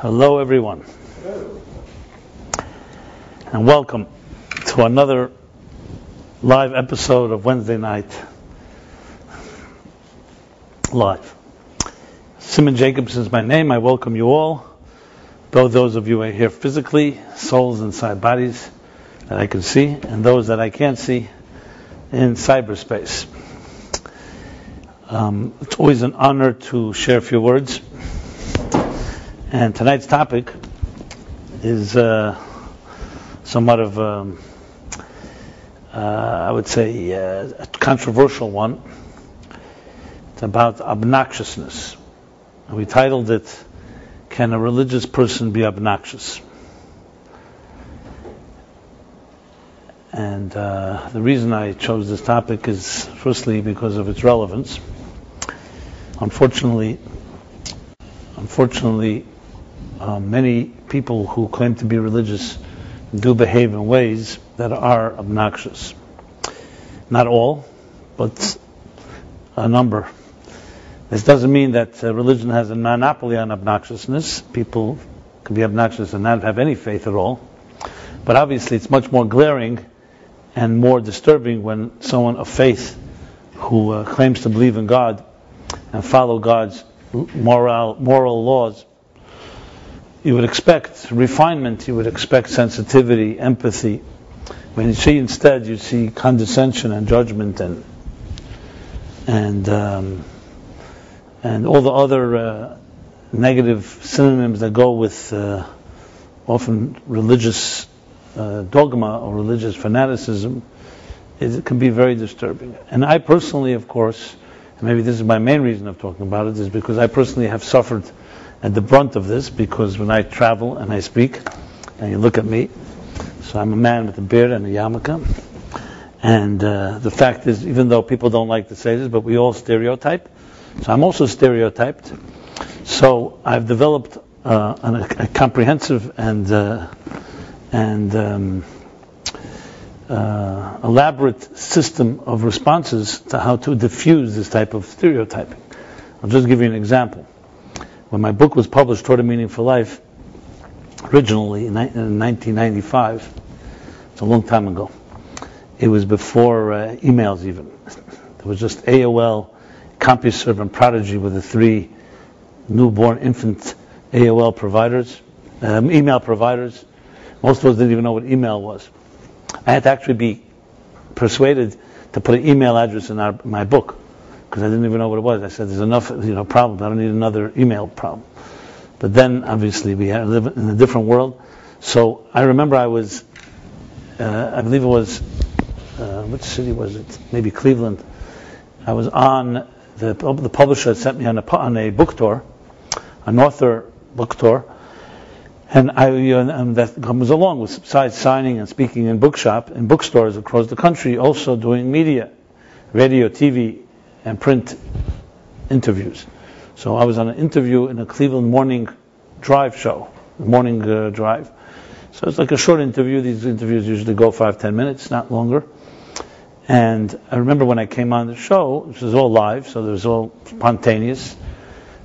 Hello everyone, and welcome to another live episode of Wednesday Night Live. Simon Jacobson is my name. I welcome you all, those of you who are here physically, souls inside bodies that I can see, and those that I can't see in cyberspace. It's always an honor to share a few words. And tonight's topic is somewhat of, I would say, a controversial one. It's about obnoxiousness. And we titled it, "Can a Religious Person Be Obnoxious?" And the reason I chose this topic is, firstly, because of its relevance. Unfortunately, many people who claim to be religious do behave in ways that are obnoxious. Not all, but a number. This doesn't mean that religion has a monopoly on obnoxiousness. People can be obnoxious and not have any faith at all. But obviously it's much more glaring and more disturbing when someone of faith who claims to believe in God and follow God's moral laws, you would expect refinement, you would expect sensitivity, empathy. When you see instead, you see condescension and judgment and all the other negative synonyms that go with often religious dogma or religious fanaticism. It can be very disturbing. And I personally, of course, and maybe this is my main reason of talking about it, is because I personally have suffered at the brunt of this, because when I travel and I speak, and you look at me, so I'm a man with a beard and a yarmulke, and the fact is, even though people don't like to say this, but we all stereotype, so I'm also stereotyped. So I've developed a comprehensive and elaborate system of responses to how to diffuse this type of stereotyping. I'll just give you an example. When my book was published, Toward a Meaningful Life, originally in 1995, it's a long time ago. It was before emails even. There was just AOL, CompuServe, and Prodigy were the three newborn infant AOL providers, email providers. Most of us didn't even know what email was. I had to actually be persuaded to put an email address in my book, because I didn't even know what it was. I said, "There's enough, problems. I don't need another email problem." But then, obviously, we live in a different world. So I remember I was, I believe it was, which city was it? Maybe Cleveland. I was on the publisher sent me on a book tour, an author book tour, and that comes along with, besides signing and speaking in bookstores across the country, also doing media, radio, TV, and print interviews. So I was on an interview in a Cleveland morning drive show, drive. So it's like a short interview. These interviews usually go 5-10 minutes, not longer. And I remember when I came on the show, this was all live, so it was all spontaneous,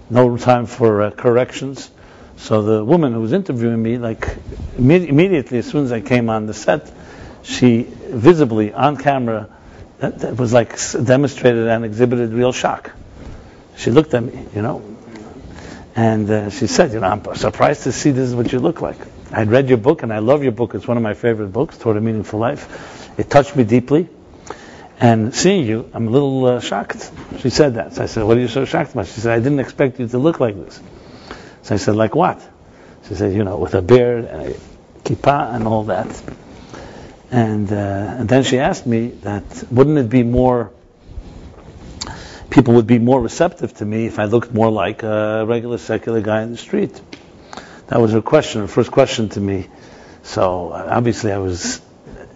no time for corrections. So the woman who was interviewing me, immediately as soon as I came on the set, she visibly, on camera, that was like demonstrated and exhibited real shock. She looked at me, and she said, "I'm surprised to see this is what you look like. I'd read your book, and I love your book. It's one of my favorite books, Toward a Meaningful Life. It touched me deeply. And seeing you, I'm a little shocked." She said that. So I said, "What are you so shocked about?" She said, "I didn't expect you to look like this." So I said, "Like what?" She said, with a beard and a kippah and all that. And then she asked me that wouldn't it be people would be more receptive to me if I looked more like a regular secular guy in the street. That was her first question to me. So obviously I was,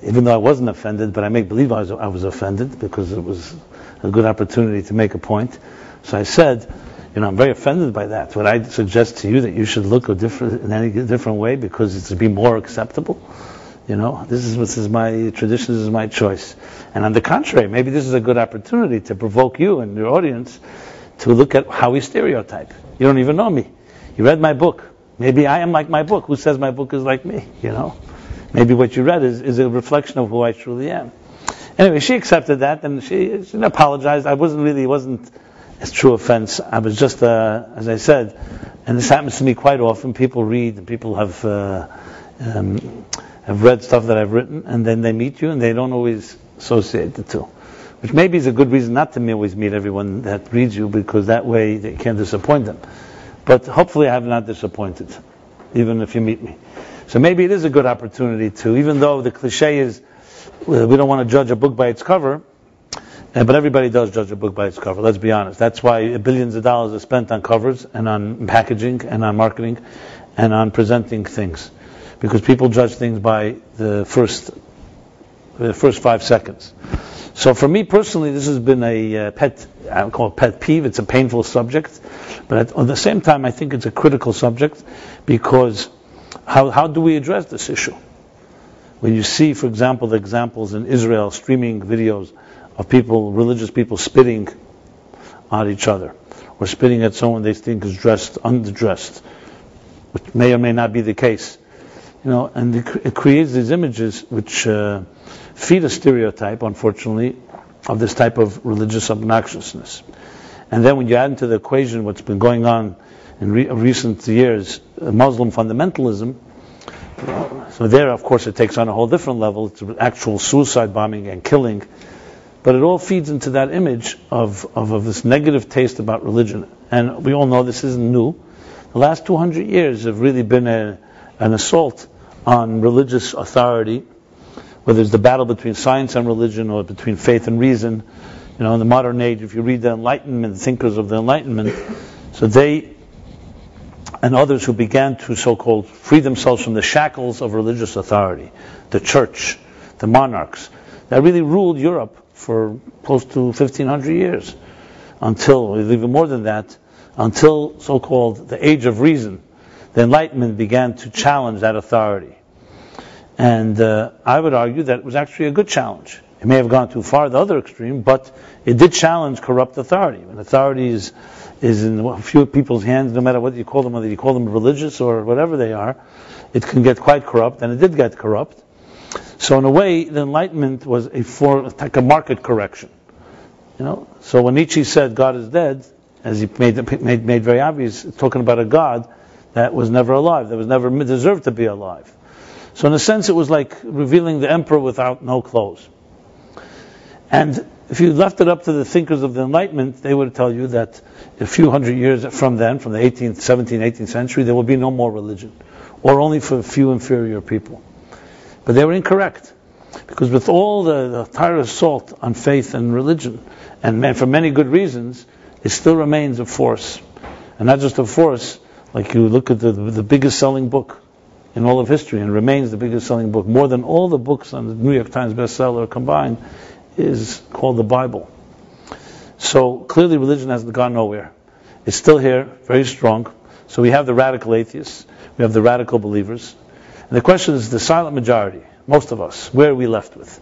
even though I wasn't offended, but I make believe I was offended because it was a good opportunity to make a point. So I said, I'm very offended by that. Would I suggest to you that you should look in any different way because it's to be more acceptable? This is my tradition, this is my choice. And on the contrary, maybe this is a good opportunity to provoke you and your audience to look at how we stereotype. You don't even know me. You read my book. Maybe I am like my book. Who says my book is like me? Maybe what you read is a reflection of who I truly am. Anyway, she accepted that, and she apologized. It wasn't as true offense. I was just, as I said, and this happens to me quite often. People read, and people have read stuff that I've written, and then they meet you, and they don't always associate the two. Which maybe is a good reason not to always meet everyone that reads you, because that way they can't disappoint them. But hopefully I have not disappointed, even if you meet me. So maybe it is a good opportunity to, even though the cliche is, we don't want to judge a book by its cover, but everybody does judge a book by its cover, let's be honest. That's why billions of dollars are spent on covers, and on packaging, and on marketing, and on presenting things. Because people judge things by the first 5 seconds. So for me personally, this has been I call it pet peeve. It's a painful subject, but at the same time, I think it's a critical subject, because how do we address this issue? When you see, for example, the examples in Israel, streaming videos of people, religious people, spitting on each other, or spitting at someone they think is underdressed, which may or may not be the case. And it creates these images which feed a stereotype, unfortunately, of this type of religious obnoxiousness. And then when you add into the equation what's been going on in recent years, Muslim fundamentalism, so there, of course, it takes on a whole different level. It's actual suicide bombing and killing. But it all feeds into that image of this negative taste about religion. And we all know this isn't new. The last 200 years have really been an assault on religious authority, whether it's the battle between science and religion, or between faith and reason. In the modern age, if you read the Enlightenment, thinkers of the Enlightenment, so they and others who began to so-called free themselves from the shackles of religious authority, the church, the monarchs, that really ruled Europe for close to 1,500 years, until, even more than that, until so-called the Age of Reason. The Enlightenment began to challenge that authority. And I would argue that it was actually a good challenge. It may have gone too far, the other extreme, but it did challenge corrupt authority. When authority is in a few people's hands, no matter what you call them, whether you call them religious or whatever they are, it can get quite corrupt, and it did get corrupt. So in a way, the Enlightenment was like a market correction. So when Nietzsche said God is dead, as he made very obvious, talking about a God that was never alive, that was never deserved to be alive. So in a sense, it was like revealing the emperor without no clothes. And if you left it up to the thinkers of the Enlightenment, they would tell you that a few hundred years from then, from the 17th, 18th century, there will be no more religion, or only for a few inferior people. But they were incorrect, because with all the entire assault on faith and religion, and for many good reasons, it still remains a force. And not just a force, like you look at the biggest selling book in all of history, and remains the biggest selling book, more than all the books on the New York Times bestseller combined, is called the Bible. So clearly religion has gone nowhere. It's still here, very strong. So we have the radical atheists, we have the radical believers. And the question is, the silent majority, most of us, where are we left with?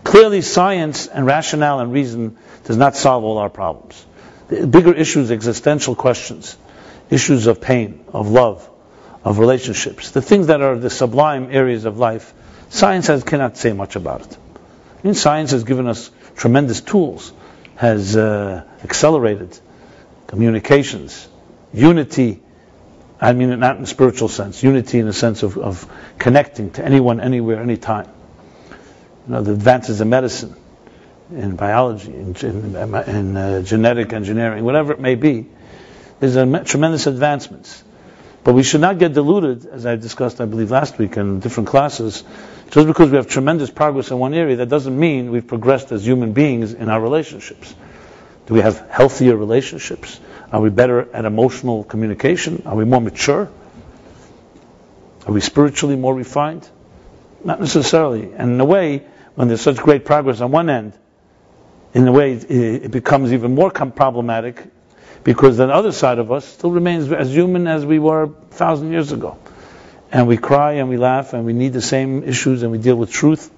Clearly science and rationale and reason does not solve all our problems. The bigger issues, existential questions, issues of pain, of love, of relationships, the things that are the sublime areas of life, science cannot say much about it. Science has given us tremendous tools, has accelerated communications, unity, I mean not in a spiritual sense, unity in the sense of connecting to anyone, anywhere, anytime. The advances in medicine, in biology, in genetic engineering, whatever it may be, there's tremendous advancements. But we should not get deluded, as I discussed, I believe, last week in different classes. Just because we have tremendous progress in one area, that doesn't mean we've progressed as human beings in our relationships. Do we have healthier relationships? Are we better at emotional communication? Are we more mature? Are we spiritually more refined? Not necessarily. And in a way, when there's such great progress on one end, in a way it becomes even more problematic, because the other side of us still remains as human as we were 1,000 years ago. And we cry and we laugh and we need the same issues, and we deal with truth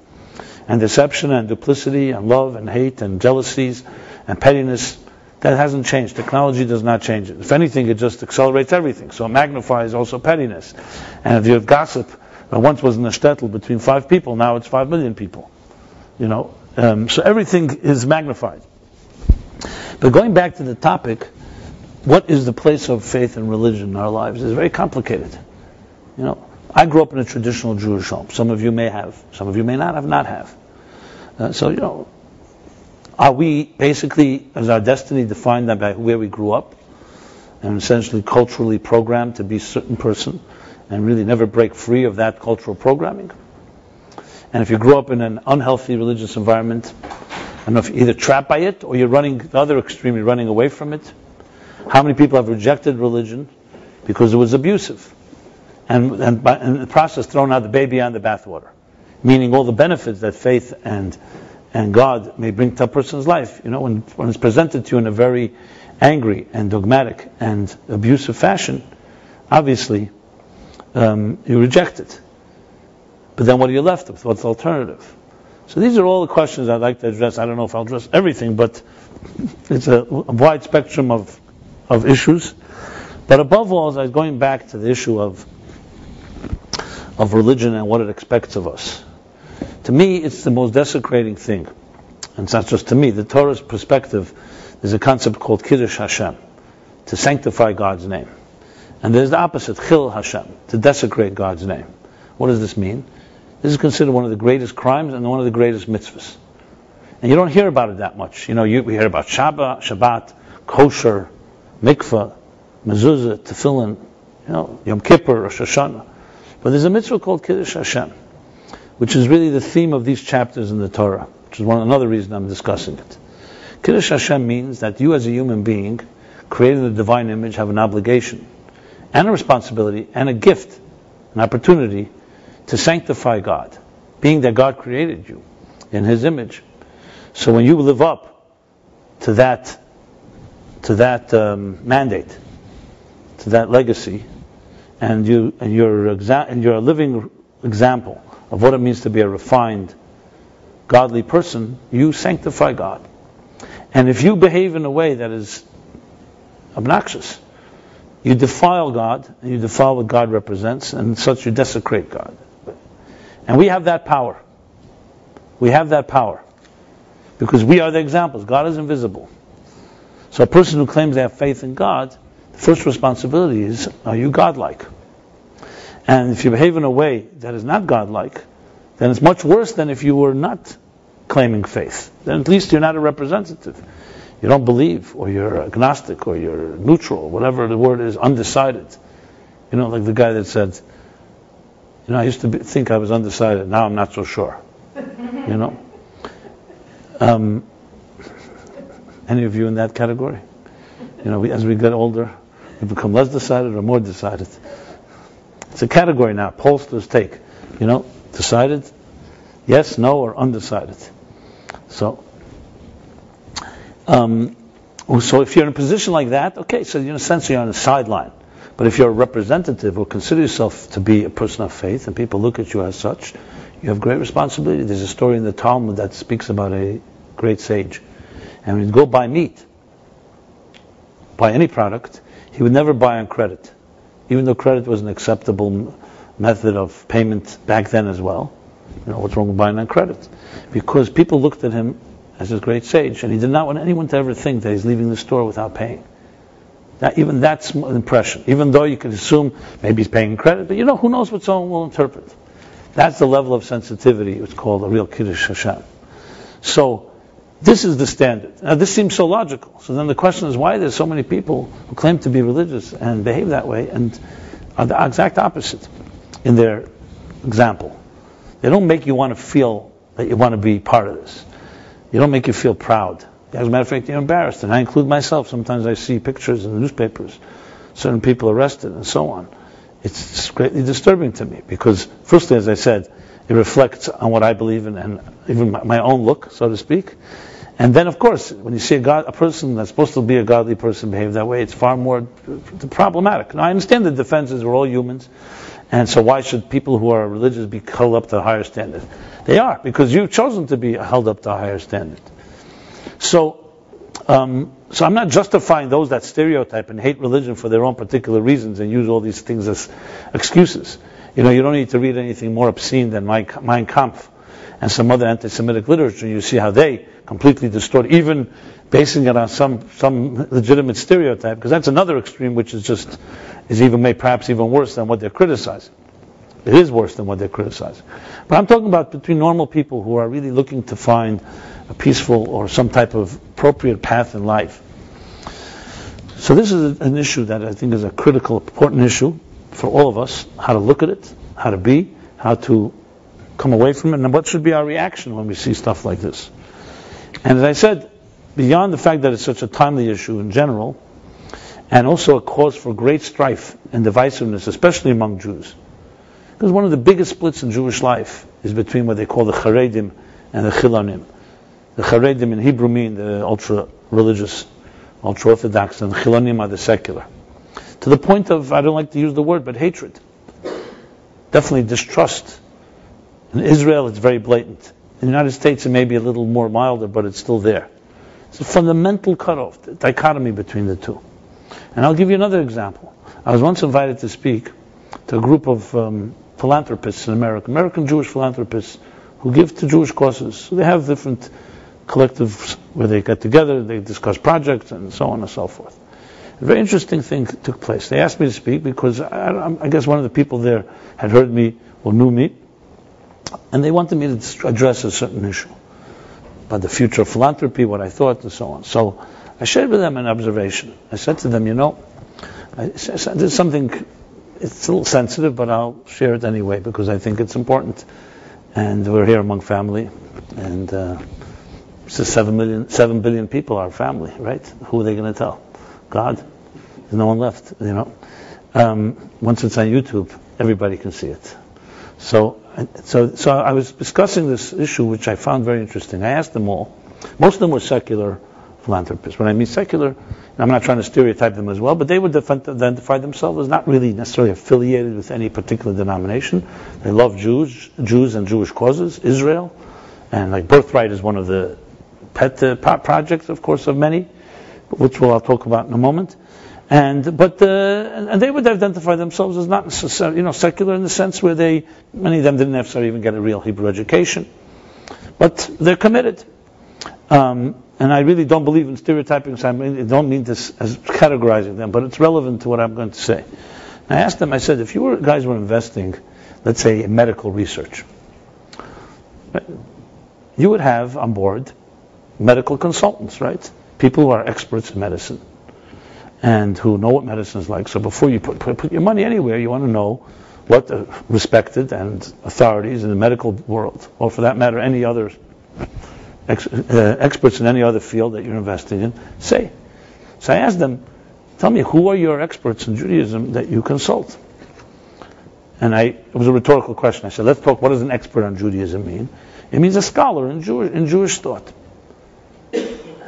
and deception and duplicity and love and hate and jealousies and pettiness That hasn't changed. Technology does not change it. If anything, it just accelerates everything. So it magnifies also pettiness. And if you have gossip, once was in a shtetl between 5 people, now it's 5 million people. So everything is magnified. But going back to the topic, what is the place of faith and religion in our lives is very complicated. I grew up in a traditional Jewish home. Some of you may have. Some of you may not have. Are we basically, is our destiny defined by where we grew up and essentially culturally programmed to be a certain person and really never break free of that cultural programming? And if you grew up in an unhealthy religious environment, I don't know if you're either trapped by it or you're running the other extreme, you're running away from it. How many people have rejected religion because it was abusive? And in the process thrown out the baby on the bathwater. Meaning all the benefits that faith and God may bring to a person's life, when it's presented to you in a very angry and dogmatic and abusive fashion, obviously you reject it. But then what are you left with? What's the alternative? So these are all the questions I'd like to address. I don't know if I'll address everything, but it's a wide spectrum of issues. But above all, as I was going back to the issue of religion and what it expects of us. To me, it's the most desecrating thing. And it's not just to me. The Torah's perspective, there's a concept called Kiddush Hashem, to sanctify God's name. And there's the opposite, Chil Hashem, to desecrate God's name. What does this mean? This is considered one of the greatest crimes and one of the greatest mitzvahs. And you don't hear about it that much. We hear about Shabbat, kosher, mikvah, mezuzah, tefillin, Yom Kippur, Rosh Hashanah. But there's a mitzvah called Kiddush Hashem, which is really the theme of these chapters in the Torah, which is another reason I'm discussing it. Kiddush Hashem means that you as a human being, created in the divine image, have an obligation and a responsibility and a gift, an opportunity to sanctify God, being that God created you in His image. So when you live up to that mandate, to that legacy, and you're a living example of what it means to be a refined, godly person, you sanctify God. And if you behave in a way that is obnoxious, you defile God, and you defile what God represents, and such you desecrate God. And we have that power. We have that power. Because we are the examples. God is invisible. So a person who claims they have faith in God, the first responsibility is, are you godlike? And if you behave in a way that is not godlike, then it's much worse than if you were not claiming faith. Then at least you're not a representative. You don't believe, or you're agnostic, or you're neutral, whatever the word is, undecided. Like the guy that said, I used to think I was undecided, now I'm not so sure. Any of you in that category? As we get older, we become less decided or more decided. It's a category now, pollsters take. Decided, yes, no, or undecided. So if you're in a position like that, okay, so in a sense you're on the sideline. But if you're a representative or consider yourself to be a person of faith and people look at you as such, you have great responsibility. There's a story in the Talmud that speaks about a great sage. And when he'd go buy meat, buy any product, he would never buy on credit. Even though credit was an acceptable method of payment back then as well. What's wrong with buying on credit? Because people looked at him as a great sage, and he did not want anyone to ever think that he's leaving the store without paying. Even that's an impression. Even though you could assume maybe he's paying credit, but who knows what someone will interpret. That's the level of sensitivity. It's called a real Kiddush Hashem. So this is the standard. Now this seems so logical. So then the question is why there's so many people who claim to be religious and behave that way and are the exact opposite in their example. They don't make you want to feel that you want to be part of this. They don't make you feel proud. As a matter of fact, you're embarrassed. And I include myself. Sometimes I see pictures in the newspapers, certain people arrested and so on. It's greatly disturbing to me because, firstly, as I said, it reflects on what I believe in and even my own look, so to speak. And then, of course, when you see a person that's supposed to be a godly person behave that way, it's far more problematic. Now, I understand the defense is we're all humans, and so why should people who are religious be held up to a higher standard? They are, because you've chosen to be held up to a higher standard. So, So I'm not justifying those that stereotype and hate religion for their own particular reasons and use all these things as excuses. You don't need to read anything more obscene than Mein Kampf and some other anti-Semitic literature. You see how they completely distort, even basing it on some legitimate stereotype, because that's another extreme, which is perhaps even worse than what they're criticizing. It is worse than what they're criticizing. But I'm talking about between normal people who are really looking to find a peaceful or some type of appropriate path in life. So this is an issue that I think is a critical, important issue for all of us, how to look at it, how to be, how to come away from it, and what should be our reaction when we see stuff like this. And as I said, beyond the fact that it's such a timely issue in general, and also a cause for great strife and divisiveness, especially among Jews. Because one of the biggest splits in Jewish life is between what they call the Charedim and the Chilonim. The Charedim in Hebrew mean the ultra-religious, ultra-orthodox, and the Chilonim are the secular. To the point of, I don't like to use the word, but hatred. Definitely distrust. In Israel, it's very blatant. In the United States, it may be a little more milder, but it's still there. It's a fundamental cutoff, the dichotomy between the two. And I'll give you another example. I was once invited to speak to a group of philanthropists in America, American Jewish philanthropists who give to Jewish causes. So they have different collectives where they get together, they discuss projects, and so on and so forth. A very interesting thing took place. They asked me to speak because I guess one of the people there had heard me or knew me, and they wanted me to address a certain issue about the future of philanthropy, what I thought, and so on. So I shared with them an observation. I said to them, there's something, it's a little sensitive, but I'll share it anyway because I think it's important. And we're here among family, and it's 7 billion people, our family, right? Who are they going to tell? God? There's no one left, Once it's on YouTube, everybody can see it. So I was discussing this issue, which I found very interesting. I asked them all. Most of them were secular philanthropists. When I mean secular, I'm not trying to stereotype them as well, but they would identify themselves as not really necessarily affiliated with any particular denomination. They love Jews and Jewish causes, Israel, and like Birthright is one of the pet projects, of course, of many, which I'll talk about in a moment. And they would identify themselves as not necessarily, secular in the sense where many of them didn't necessarily even get a real Hebrew education, but they're committed. And I really don't believe in stereotyping, so I don't mean this as categorizing them, but it's relevant to what I'm going to say. I asked them, I said, if you guys were investing, let's say, in medical research, you would have on board medical consultants, right? People who are experts in medicine and who know what medicine is like. So before you put your money anywhere, you want to know what the respected and authorities in the medical world, or for that matter, any other experts in any other field that you're investing in, say. So I asked them, tell me, who are your experts in Judaism that you consult? And it was a rhetorical question. I said, let's talk, what does an expert on Judaism mean? It means a scholar in Jewish thought.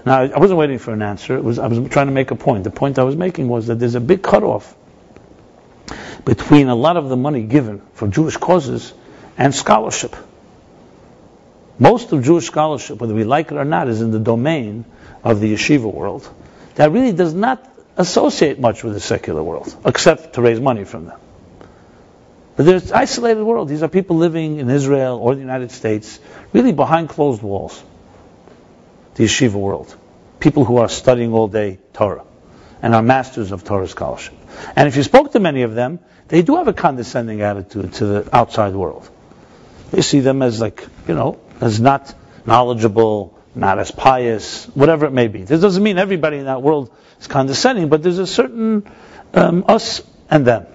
Now, I wasn't waiting for an answer. I was trying to make a point. The point I was making was that there's a big cutoff between a lot of the money given for Jewish causes and scholarship. Most of Jewish scholarship, whether we like it or not, is in the domain of the yeshiva world. That really does not associate much with the secular world, except to raise money from them. But there's an isolated world. These are people living in Israel or the United States, really behind closed walls. The yeshiva world. People who are studying all day Torah and are masters of Torah scholarship. And if you spoke to many of them, they do have a condescending attitude to the outside world. They see them as as not knowledgeable, not as pious, whatever it may be. This doesn't mean everybody in that world is condescending, but there's a certain us and them.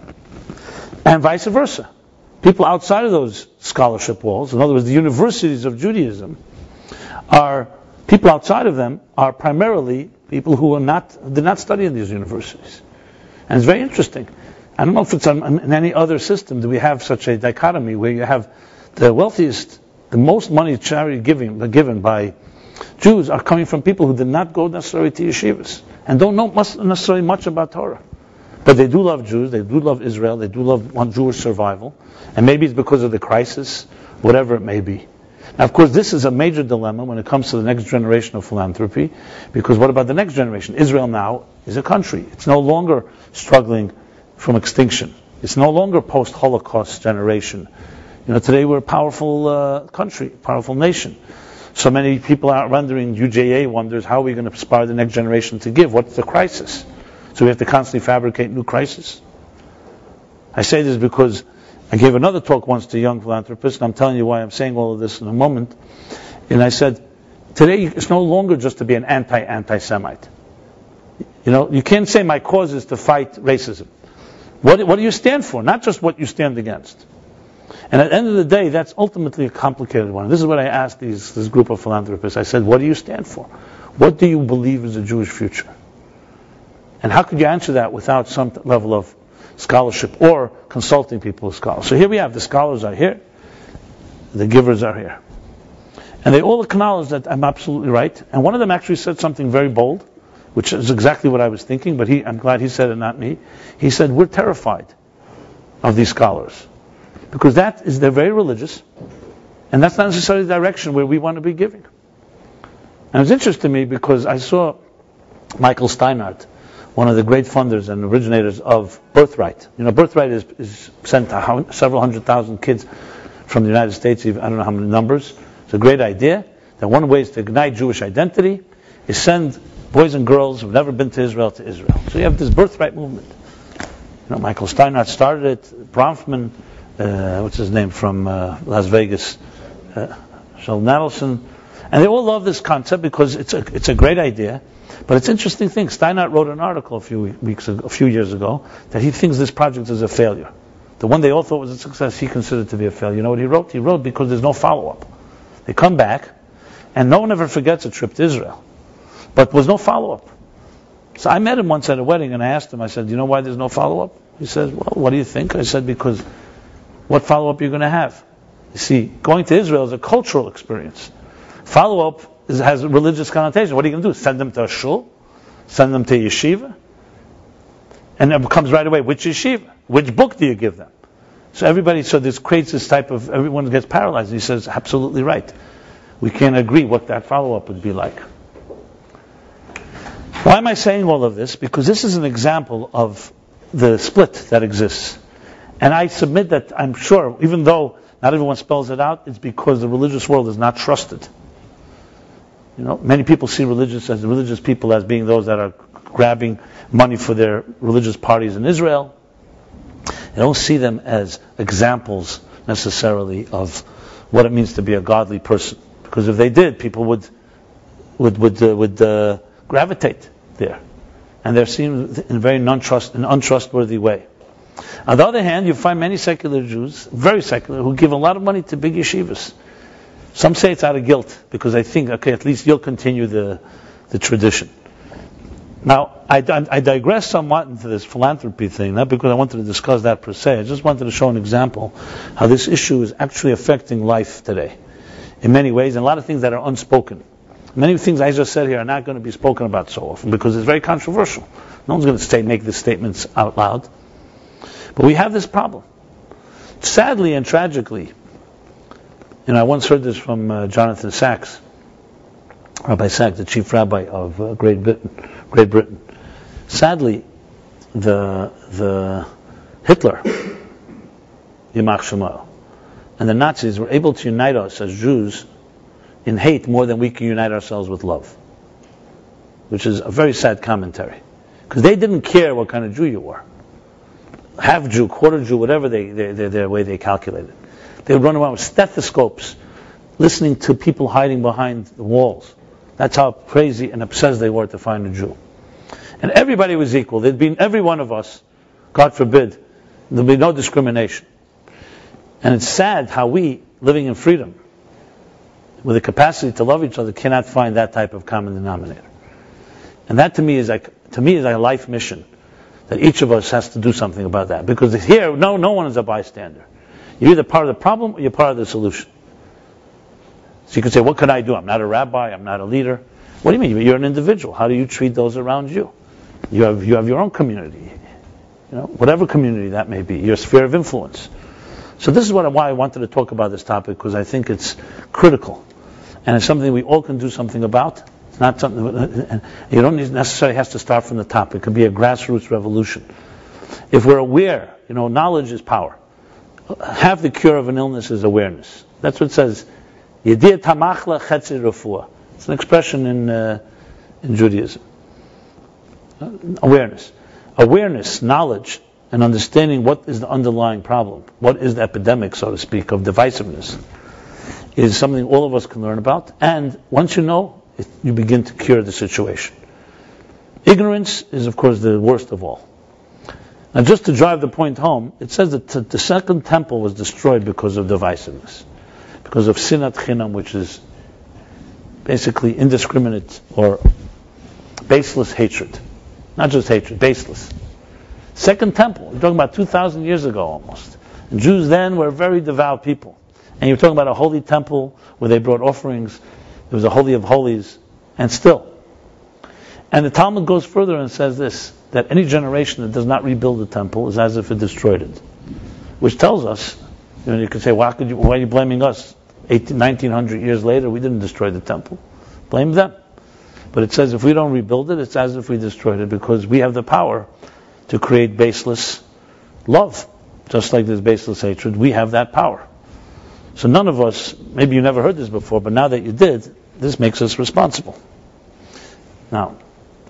And vice versa. People outside of those scholarship walls, in other words, the universities of Judaism, people outside of them are primarily people who did not study in these universities. And it's very interesting. I don't know if it's in any other system do we have such a dichotomy where you have the wealthiest, the most money charity given by Jews are coming from people who did not go necessarily to yeshivas and don't know necessarily much about Torah. But they do love Jews, they do love Israel, they do want Jewish survival. And maybe it's because of the crisis, whatever it may be. Now, of course, this is a major dilemma when it comes to the next generation of philanthropy, because what about the next generation? Israel now is a country. It's no longer struggling from extinction. It's no longer post-Holocaust generation. Today we're a powerful country, powerful nation. So many people are wondering, UJA wonders, how are we going to inspire the next generation to give? What's the crisis? So we have to constantly fabricate new crises? I say this because I gave another talk once to young philanthropists, and I'm telling you why I'm saying all of this in a moment. And I said, today it's no longer just to be an anti-Semite. You can't say my cause is to fight racism. What do you stand for? Not just what you stand against. And at the end of the day, that's ultimately a complicated one. This is what I asked this group of philanthropists. I said, what do you stand for? What do you believe is the Jewish future? And how could you answer that without some level of scholarship or consulting people as scholars? So here we have, the scholars are here, the givers are here. And they all acknowledge that I'm absolutely right. And one of them actually said something very bold, which is exactly what I was thinking, but I'm glad he said it, not me. He said, we're terrified of these scholars. Because they're very religious, and that's not necessarily the direction where we want to be giving. And it was interesting to me because I saw Michael Steinhardt, one of the great funders and originators of Birthright. Birthright is sent to several 100,000 kids from the United States, I don't know how many numbers. It's a great idea that one way to ignite Jewish identity is send boys and girls who've never been to Israel. So you have this Birthright movement. Michael Steinhardt started it, Bronfman, what's his name from Las Vegas, Sheldon Adelson, and they all love this concept because it's a great idea. But it's an interesting thing. Steinhardt wrote an article a few years ago that he thinks this project is a failure. The one they all thought was a success, he considered to be a failure. You know what he wrote? He wrote because there's no follow-up. They come back, and no one ever forgets a trip to Israel, but there was no follow-up. So I met him once at a wedding, and I asked him. I said, "Do you know why there's no follow-up?" He said, "Well, what do you think?" I said, "Because what follow-up are you going to have? You see, going to Israel is a cultural experience. Follow-up has a religious connotation. What are you going to do? Send them to a shul? Send them to a yeshiva? And it comes right away, which yeshiva? Which book do you give them?" So this creates this type of, everyone gets paralyzed. And he says, absolutely right. We can't agree what that follow-up would be like. Why am I saying all of this? Because this is an example of the split that exists. And I submit that I'm sure, even though not everyone spells it out, it's because the religious world is not trusted. Many people see religious people as being those that are grabbing money for their religious parties in Israel. They don't see them as examples necessarily of what it means to be a godly person. Because if they did, people would gravitate there. And they're seen in a very untrustworthy way. On the other hand, you find many secular Jews, very secular, who give a lot of money to big yeshivas. Some say it's out of guilt, because they think, okay, at least you'll continue the tradition. Now, I digress somewhat into this philanthropy thing, not because I wanted to discuss that per se. I just wanted to show an example how this issue is actually affecting life today in many ways, and a lot of things that are unspoken. Many things I just said here are not going to be spoken about so often because it's very controversial. No one's going to make these statements out loud. But we have this problem. Sadly and tragically, I once heard this from Jonathan Sachs, Rabbi Sachs, the chief rabbi of Great Britain. Sadly, the Hitler, Yamach Shemel, and the Nazis were able to unite us as Jews in hate more than we can unite ourselves with love, which is a very sad commentary, because they didn't care what kind of Jew you were, half Jew, quarter Jew, whatever their way they calculated. They would run around with stethoscopes, listening to people hiding behind the walls. That's how crazy and obsessed they were to find a Jew. And everybody was equal. There'd be every one of us, God forbid, there'd be no discrimination. And it's sad how we, living in freedom, with the capacity to love each other, cannot find that type of common denominator. And that to me is like a life mission, that each of us has to do something about that. Because here, no one is a bystander. You're either part of the problem or you're part of the solution. So you can say, what can I do? I'm not a rabbi, I'm not a leader. What do you mean? You're an individual. How do you treat those around you? You have your own community. Whatever community that may be, your sphere of influence. So this is why I wanted to talk about this topic, because I think it's critical. And it's something we all can do something about. It's not something, and you don't necessarily have to start from the top. It could be a grassroots revolution. If we're aware, knowledge is power. Half the cure of an illness is awareness. That's what it says. Yediyah tamachla chetzi refuah. It's an expression in Judaism. Awareness, knowledge, and understanding what is the underlying problem, what is the epidemic, so to speak, of divisiveness, is something all of us can learn about. And once you know, you begin to cure the situation. Ignorance is, of course, the worst of all. Now, just to drive the point home, it says that the second temple was destroyed because of divisiveness, because of sinat chinam, which is basically indiscriminate or baseless hatred. Not just hatred, baseless. Second temple, we're talking about 2,000 years ago almost. And Jews then were very devout people. And you're talking about a holy temple where they brought offerings. It was a holy of holies, and still. And the Talmud goes further and says this, that any generation that does not rebuild the temple is as if it destroyed it. Which tells us, you can say, why are you blaming us? 1900 years later, we didn't destroy the temple. Blame them. But it says if we don't rebuild it, it's as if we destroyed it, because we have the power to create baseless love. Just like there's baseless hatred, we have that power. So none of us, maybe you never heard this before, but now that you did, this makes us responsible. Now,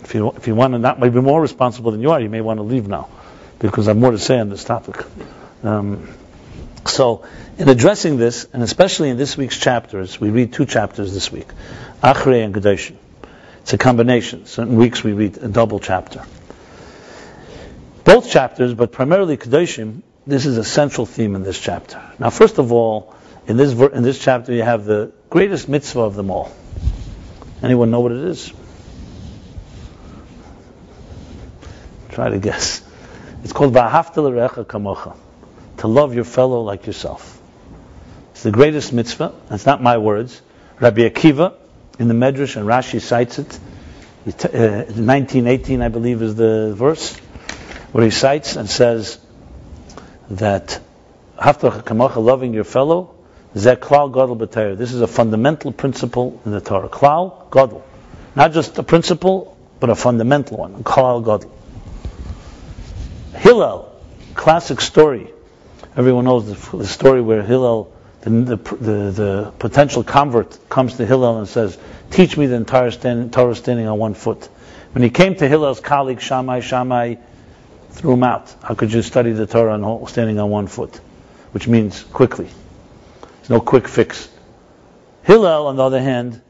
if you want to not be more responsible than you are, you may want to leave now, because I have more to say on this topic. So, in addressing this, and especially in this week's chapters, we read 2 chapters this week, Achrei and Kedeshim. It's a combination. Certain weeks we read a double chapter. Both chapters, but primarily Kedeshim, this is a central theme in this chapter. Now, first of all, in this chapter you have the greatest mitzvah of them all. Anyone know what it is? Try to guess. It's called V'ahavta l'recha kamocha, to love your fellow like yourself. It's the greatest mitzvah. It's not my words. Rabbi Akiva in the Medrash, and Rashi cites it. 1918, I believe, is the verse where he cites and says that V'ahavta l'recha kamocha, loving your fellow, Zeh klal gadol b'Torah. This is a fundamental principle in the Torah. Klal gadol, not just a principle, but a fundamental one. Klal gadol. Hillel, classic story. Everyone knows the story where Hillel, the potential convert, comes to Hillel and says, "Teach me the entire Torah standing on one foot." When he came to Hillel's colleague Shammai threw him out. How could you study the Torah standing on one foot? Which means quickly. There's no quick fix. Hillel, on the other hand,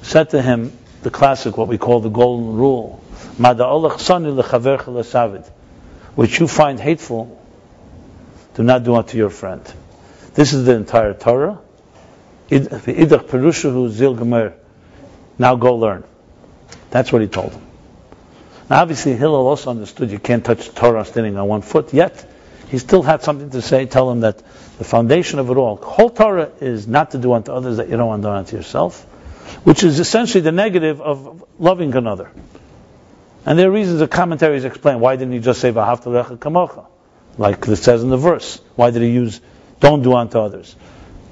said to him the classic, what we call the golden rule, which you find hateful, do not do unto your friend. This is the entire Torah. Now go learn. That's what he told him. Now obviously Hillel also understood you can't touch the Torah standing on one foot, yet he still had something to say, tell him that the foundation of it all, whole Torah, is not to do unto others that you don't want to do unto yourself, which is essentially the negative of loving another. And there are reasons the commentaries explain, why didn't he just say V'ahavta l'recha kamocha, like it says in the verse? Why did he use don't do unto others?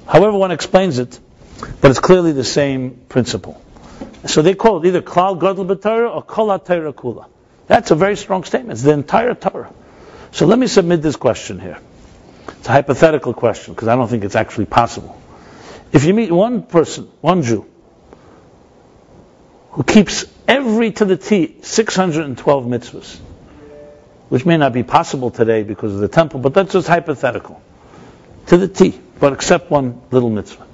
However one explains it, but it's clearly the same principle. So they call it either klal gadol b'Torah or kol ha'Torah kula. That's a very strong statement. It's the entire Torah. So let me submit this question here. It's a hypothetical question, because I don't think it's actually possible. If you meet one person, one Jew, who keeps every to the T 612 mitzvahs, which may not be possible today because of the temple, but that's just hypothetical, to the T, but except one little mitzvah,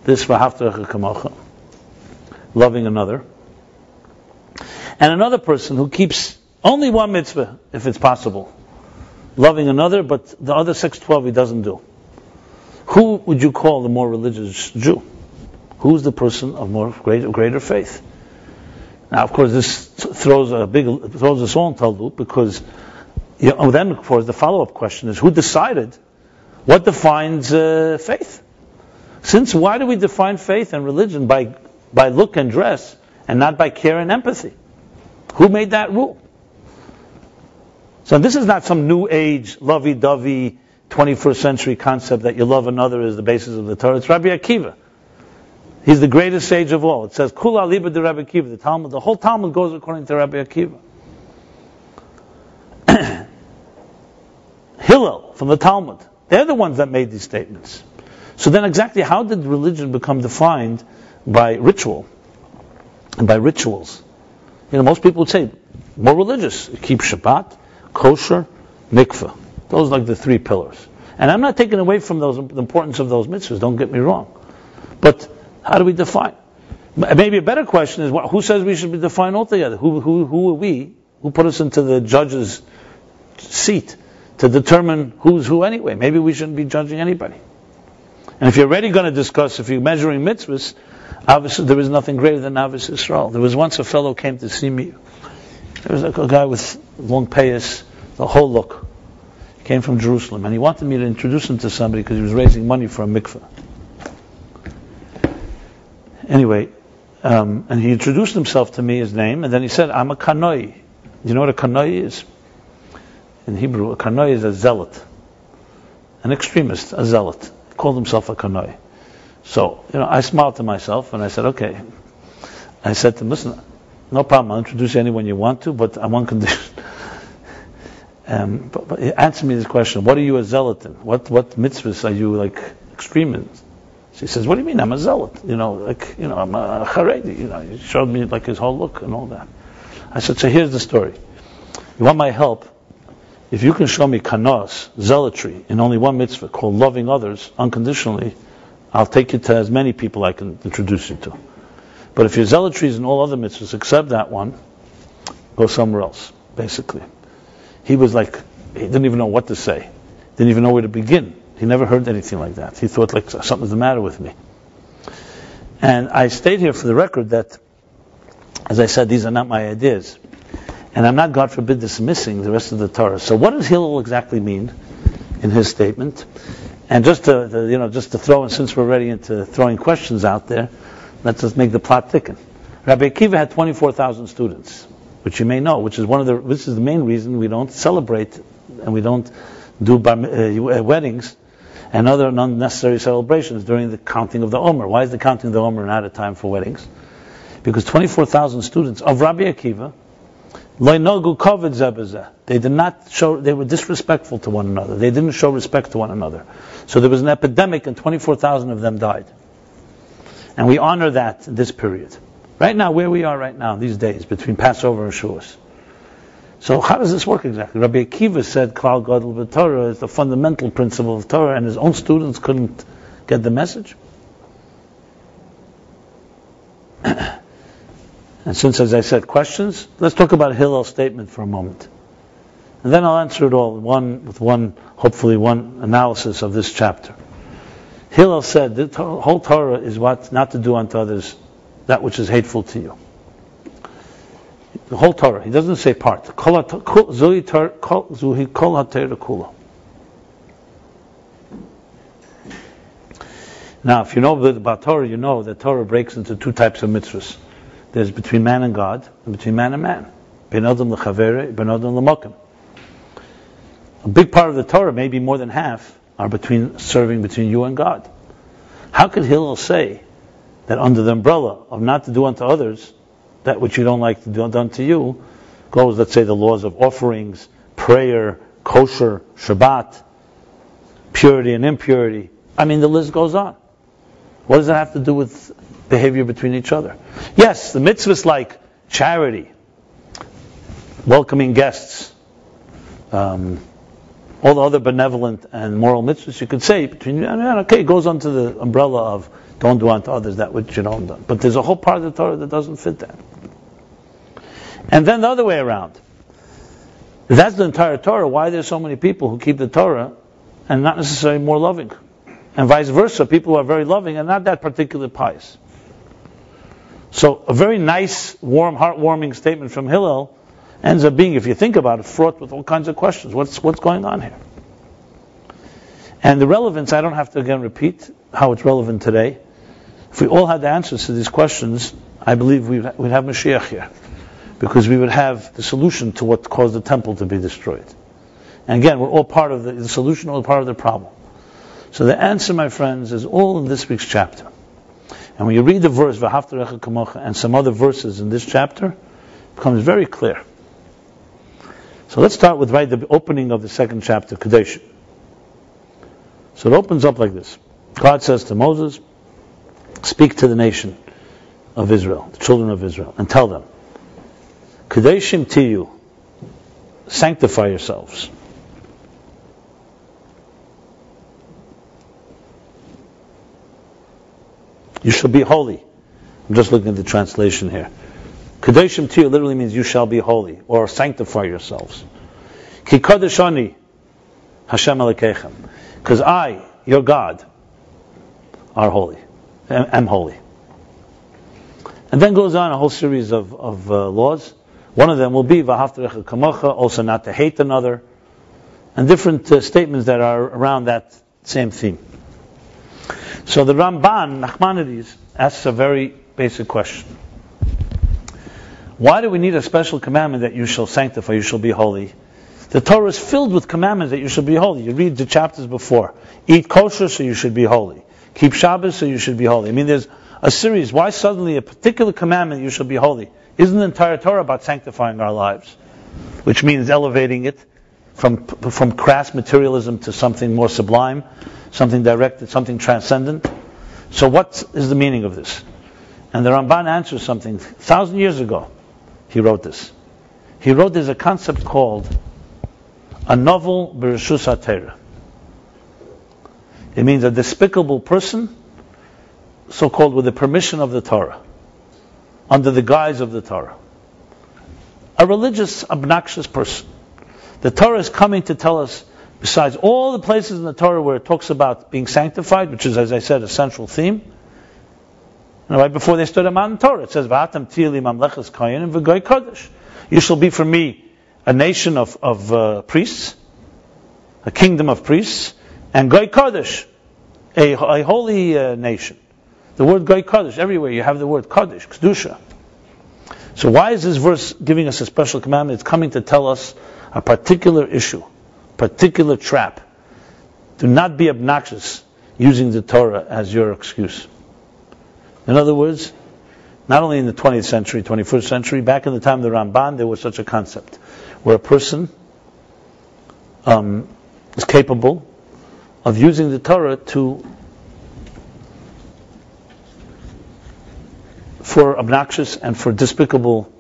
this V'ahavta l'recha kamocha, loving another, and another person who keeps only one mitzvah, if it's possible, loving another, but the other 612 he doesn't do. Who would you call the more religious Jew? Who's the person of greater faith? Now, of course, this throws us all into a loop, because then, of course, the follow-up question is, who decided what defines faith? Why do we define faith and religion by look and dress, and not by care and empathy? Who made that rule? So this is not some new age, lovey-dovey, 21st century concept that you love another is the basis of the Torah. It's Rabbi Akiva. He's the greatest sage of all. It says, Kula liba de Rabbi Akiva. The Talmud, the whole Talmud goes according to Rabbi Akiva. Hillel from the Talmud. They're the ones that made these statements. So then exactly how did religion become defined by ritual and by rituals? Most people would say, more religious. Keep Shabbat, kosher, mikveh. Those are like the three pillars. And I'm not taking away from the importance of those mitzvahs, don't get me wrong. But how do we define? Maybe a better question is, who says we should be defined altogether? Who are we? Who put us into the judge's seat to determine who's who anyway? Maybe we shouldn't be judging anybody. And if you're already going to discuss, if you're measuring mitzvahs, obviously there is nothing greater than Ahavas Yisrael. There was once a fellow came to see me. There was a guy with long payas, the whole look. He came from Jerusalem, and he wanted me to introduce him to somebody because he was raising money for a mikveh. Anyway, and he introduced himself to me, his name, and then he said, I'm a Cannoli. You know what a Cannoli is? In Hebrew, a Cannoli is a zealot. An extremist, a zealot. He called himself a Cannoli. So, I smiled to myself and I said, okay. I said to him, listen, no problem, I'll introduce you anyone you want to, but on one condition. But answer me this question, what are you a zealot in? What mitzvahs are you extreme in? So he says, what do you mean I'm a zealot? I'm a Haredi. He showed me his whole look and all that. I said, so here's the story. You want my help? If you can show me kanos, zealotry, in only one mitzvah called loving others unconditionally, I'll take you to as many people I can introduce you to. But if your zealotry is in all other mitzvahs except that one, go somewhere else, basically. He was he didn't even know what to say. Didn't even know where to begin. He never heard anything like that. He thought something's the matter with me. And I stayed here for the record that, as I said, these are not my ideas. And I'm not, God forbid, dismissing the rest of the Torah. So what does Hillel exactly mean in his statement? And just to throw in, since we're already into throwing questions out there, let's just make the plot thicken. Rabbi Akiva had 24,000 students, which you may know, which is this is the main reason we don't celebrate and we don't do weddings and other unnecessary celebrations during the counting of the Omer. Why is the counting of the Omer not a time for weddings? Because 24,000 students of Rabbi Akiva, they did not show, they were disrespectful to one another. They didn't show respect to one another. So there was an epidemic and 24,000 of them died. And we honor that in this period. Right now, where we are right now, these days, between Passover and Shavuos. So how does this work exactly? Rabbi Akiva said, Klal Gadol b'Torah is the fundamental principle of Torah, and his own students couldn't get the message? And since, as I said, questions, let's talk about Hillel's statement for a moment. And then I'll answer it all hopefully one analysis of this chapter. Hillel said, the whole Torah is what not to do unto others that which is hateful to you. The whole Torah. He doesn't say part. Now, if you know about Torah, you know that Torah breaks into two types of mitzvahs. There's between man and God, and between man and man. Ben Adam l'chavere, ben Adam l'mokim. A big part of the Torah, maybe more than half, are serving between you and God. How could Hillel say that under the umbrella of not to do unto others that which you don't like to do done to you, goes, let's say, the laws of offerings, prayer, kosher, Shabbat, purity and impurity. I mean, the list goes on. What does that have to do with behavior between each other? Yes, the mitzvahs like charity, welcoming guests, all the other benevolent and moral mitzvahs, you could say, it goes under the umbrella of don't do unto others that which you don't do. But there's a whole part of the Torah that doesn't fit that. And then the other way around. If that's the entire Torah, why are there so many people who keep the Torah and not necessarily more loving? And vice versa, people who are very loving and not that particularly pious. So a very nice, warm, heartwarming statement from Hillel ends up being, if you think about it, fraught with all kinds of questions. What's going on here? And the relevance, I don't have to again repeat how it's relevant today. If we all had the answers to these questions, I believe we'd have Mashiach here. Because we would have the solution to what caused the temple to be destroyed. And again, we're all part of the solution, all part of the problem. So the answer, my friends, is all in this week's chapter. And when you read the verse, V'ahavta recha kamocha, and some other verses in this chapter, it becomes very clear. So let's start with the opening of the second chapter, Kadeshim. So it opens up like this. God says to Moses, speak to the nation of Israel, the children of Israel, and tell them, Kadeshim tiyu, sanctify yourselves. You shall be holy. I'm just looking at the translation here. Kadeshim tiyu literally means you shall be holy, or sanctify yourselves. Ki kadeshani Hashem Elokeichem. Because I, your God, are holy. Am holy. And then goes on a whole series of laws. One of them will be V'ahavta recha kamocha, also not to hate another, and different statements that are around that same theme. So the Ramban, Nachmanides, asks a very basic question. Why do we need a special commandment that you shall sanctify, you shall be holy? The Torah is filled with commandments that you should be holy. You read the chapters before. Eat kosher, so you should be holy. Keep Shabbos, so you should be holy. I mean, there's a series. Why suddenly a particular commandment you should be holy? Isn't the entire Torah about sanctifying our lives? Which means elevating it from crass materialism to something more sublime, something directed, something transcendent. So what is the meaning of this? And the Ramban answers something. 1,000 years ago, he wrote this. He wrote there's a concept called a novel b'reshus ha-Torah. It means a despicable person, so-called with the permission of the Torah, under the guise of the Torah. A religious, obnoxious person. The Torah is coming to tell us, besides all the places in the Torah where it talks about being sanctified, which is, as I said, a central theme, and right before they stood on Mount Torah, it says, "V'atam tili mamleches kayanim v'goy kodesh." You shall be for me a nation of priests, a kingdom of priests, and goy kodesh, a holy nation. The word goy kodesh, everywhere you have the word kodesh, kedusha. So why is this verse giving us a special commandment? It's coming to tell us a particular issue, particular trap. Do not be obnoxious using the Torah as your excuse. In other words, not only in the 20th century, 21st century, back in the time of the Ramban, there was such a concept where a person is capable of using the Torah for obnoxious and for despicable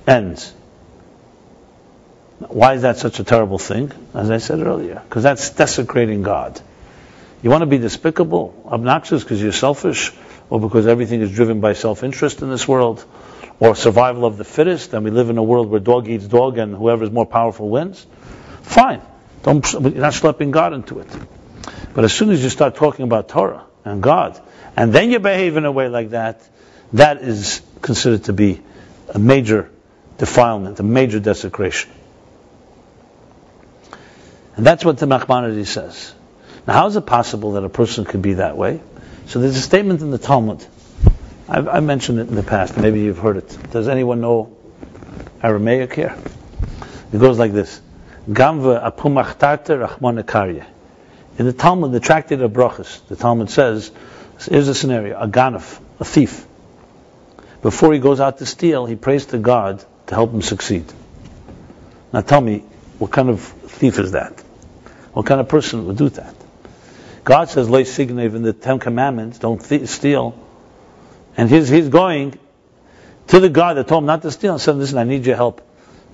ends. Why is that such a terrible thing? As I said earlier, because that's desecrating God. You want to be despicable, obnoxious because you're selfish, or because everything is driven by self-interest in this world, or survival of the fittest, and we live in a world where dog eats dog and whoever is more powerful wins? Fine. You're not schlepping God into it. But as soon as you start talking about Torah and God, and then you behave in a way like that, that is considered to be a major defilement, a major desecration. And that's what the Nachmanides says. Now, how is it possible that a person could be that way? So there's a statement in the Talmud. I mentioned it in the past. Maybe you've heard it. Does anyone know Aramaic here? It goes like this. Gamva apumachtate rachmana karye. In the Talmud, the Tractate of Brachos, the Talmud says, here's a scenario, a ganef, a thief. Before he goes out to steal, he prays to God to help him succeed. Now tell me, what kind of thief is that? What kind of person would do that? God says, Lo signev in the 10 Commandments, don't steal. And he's going to the God that told him not to steal and said, listen, I need your help.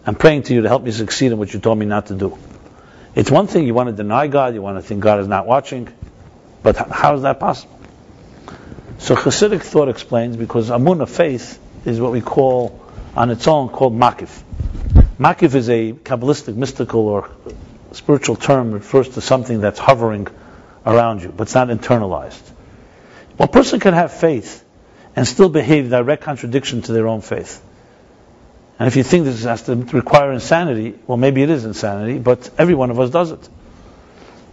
I'm praying to you to help me succeed in what you told me not to do. It's one thing, you want to deny God, you want to think God is not watching, but how is that possible? So Hasidic thought explains, because Amunah, faith, is what we call, on its own, called makif. Makif is a Kabbalistic, mystical, or spiritual term, refers to something that's hovering around you, but it's not internalized. Well, a person can have faith and still behave in direct contradiction to their own faith. And if you think this has to require insanity, well, maybe it is insanity, but every one of us does it.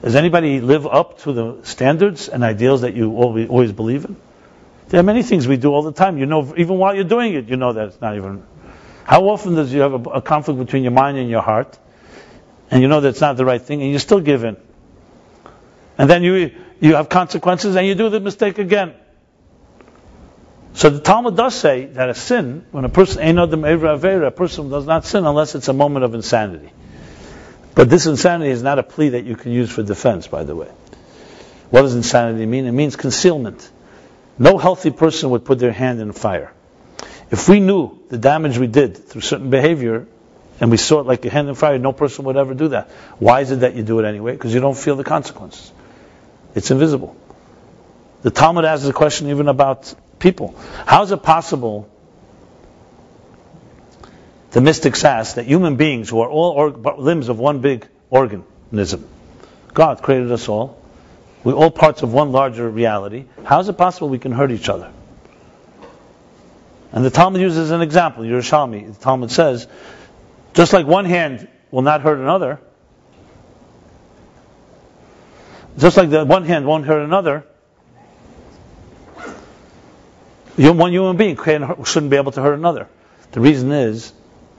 Does anybody live up to the standards and ideals that you always believe in? There are many things we do all the time. You know, even while you're doing it, you know that it's not even... How often does you have a conflict between your mind and your heart? and you know that's not the right thing, and you still give in. And then you have consequences, and you do the mistake again. So the Talmud does say that a sin, when a person a person does not sin unless it's a moment of insanity. But this insanity is not a plea that you can use for defense, by the way. What does insanity mean? It means concealment. No healthy person would put their hand in fire. If we knew the damage we did through certain behavior, and we saw it like a hand in fire, no person would ever do that. Why is it that you do it anyway? Because you don't feel the consequences. It's invisible. The Talmud asks the question even about people. How is it possible, the mystics ask, that human beings who are all limbs of one big organism, God created us all, we're all parts of one larger reality, how is it possible we can hurt each other? And the Talmud uses an example, Yerushalmi. The Talmud says, just like one hand will not hurt another, just like the one hand won't hurt another, one human being shouldn't be able to hurt another. The reason is,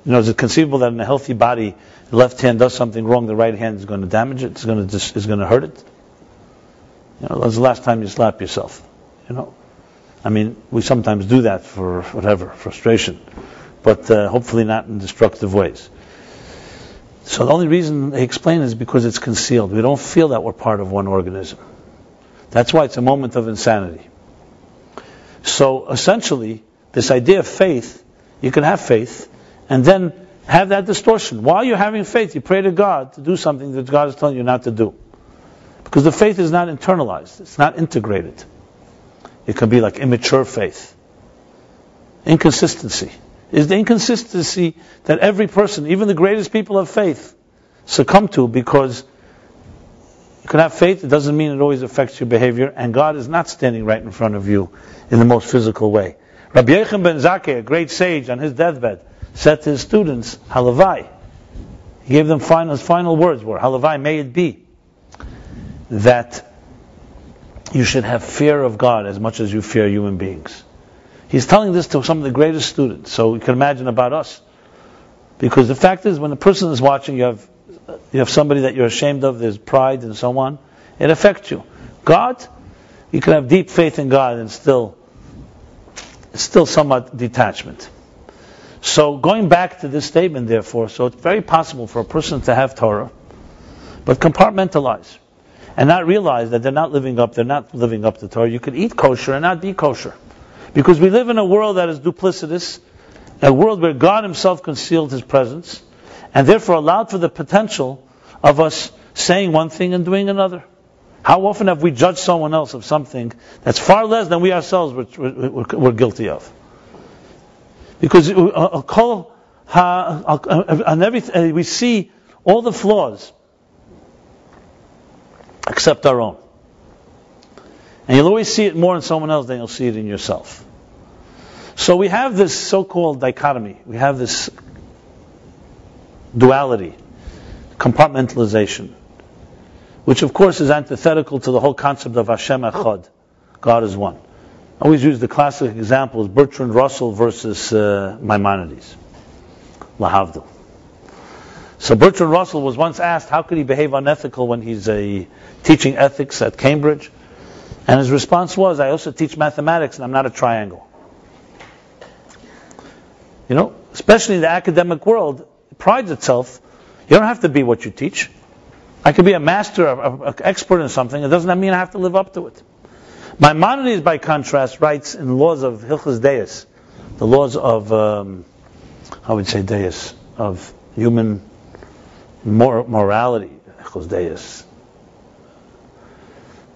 is it conceivable that in a healthy body, the left hand does something wrong, the right hand is going to damage it, is going to hurt it? When's the last time you slap yourself? I mean, we sometimes do that for whatever, frustration, but hopefully not in destructive ways. So the only reason they explain is because it's concealed. We don't feel that we're part of one organism. That's why it's a moment of insanity. So essentially, this idea of faith, you can have faith and then have that distortion. While you're having faith, you pray to God to do something that God is telling you not to do. Because the faith is not internalized, it's not integrated. It can be like immature faith. Inconsistency is the inconsistency that every person, even the greatest people of faith, succumb to, because you can have faith, it doesn't mean it always affects your behavior, and God is not standing right in front of you in the most physical way. Rabbi Yochanan ben Zakkai, a great sage, on his deathbed, said to his students, Halavai. He gave them his final words were, Halavai, may it be that you should have fear of God as much as you fear human beings. He's telling this to some of the greatest students, so you can imagine about us. Because the fact is, when a person is watching, you have somebody that you're ashamed of, there's pride and so on, it affects you. God, you can have deep faith in God and still somewhat detachment. So going back to this statement, therefore, so it's very possible for a person to have Torah, but compartmentalize, and not realize that they're not living up to Torah. You could eat kosher and not be kosher. Because we live in a world that is duplicitous, a world where God Himself concealed His presence, and therefore allowed for the potential of us saying one thing and doing another. How often have we judged someone else of something that's far less than we ourselves were guilty of? Because we see all the flaws except our own. And you'll always see it more in someone else than you'll see it in yourself. So we have this so-called dichotomy. We have this duality, compartmentalization, which of course is antithetical to the whole concept of Hashem Echad, God is one. I always use the classic example of Bertrand Russell versus Maimonides, Lahavdil. So Bertrand Russell was once asked how could he behave unethical when he's teaching ethics at Cambridge, and his response was, I also teach mathematics and I'm not a triangle. Especially in the academic world, it prides itself. You don't have to be what you teach. I could be a master, an expert in something. It doesn't mean I have to live up to it. Maimonides, by contrast, writes in the laws of Hilchos Deis, the laws of, Deis, of human morality, Hilchos Deis.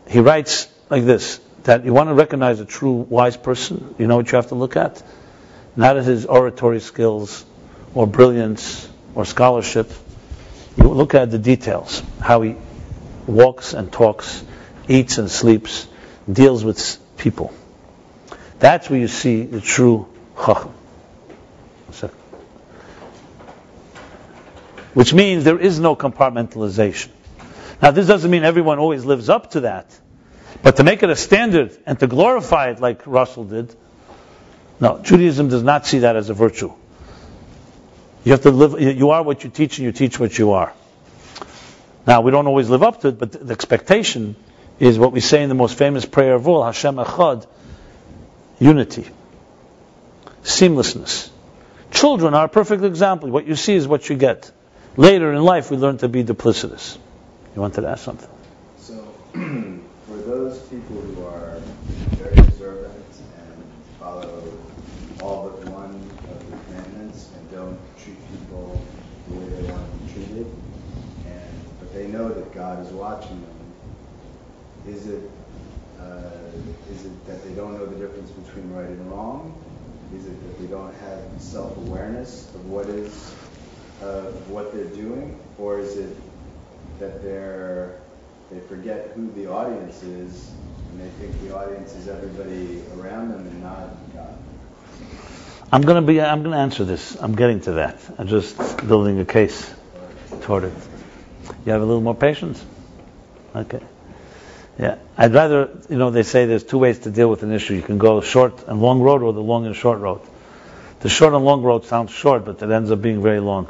He writes like this, that you want to recognize a true wise person, you know what you have to look at? Not at his oratory skills, or brilliance, or scholarship. You look at the details, how he walks and talks, eats and sleeps, deals with people. That's where you see the true Chacham. Which means there is no compartmentalization. Now this doesn't mean everyone always lives up to that, but to make it a standard and to glorify it like Russell did, no, Judaism does not see that as a virtue. You have to live, you are what you teach and you teach what you are. Now, we don't always live up to it, but the expectation is what we say in the most famous prayer of all, Hashem Echad, unity, seamlessness. Children are a perfect example. What you see is what you get. Later in life, we learn to be duplicitous. You wanted to ask something? So, for those people who are very observant and follow all but one of the commandments and don't treat people the way they want to be treated, but they know that God is watching them, is it that they don't know the difference between right and wrong? Is it that they don't have self-awareness of what they're doing? Or is it that they forget who the audience is and they think the audience is everybody around them and not God? I'm going to answer this. I'm getting to that. I'm just building a case toward it. You have a little more patience? Okay. Yeah. I'd rather, they say there's two ways to deal with an issue. You can go short and long road or the long and short road. The short and long road sounds short, but it ends up being very long,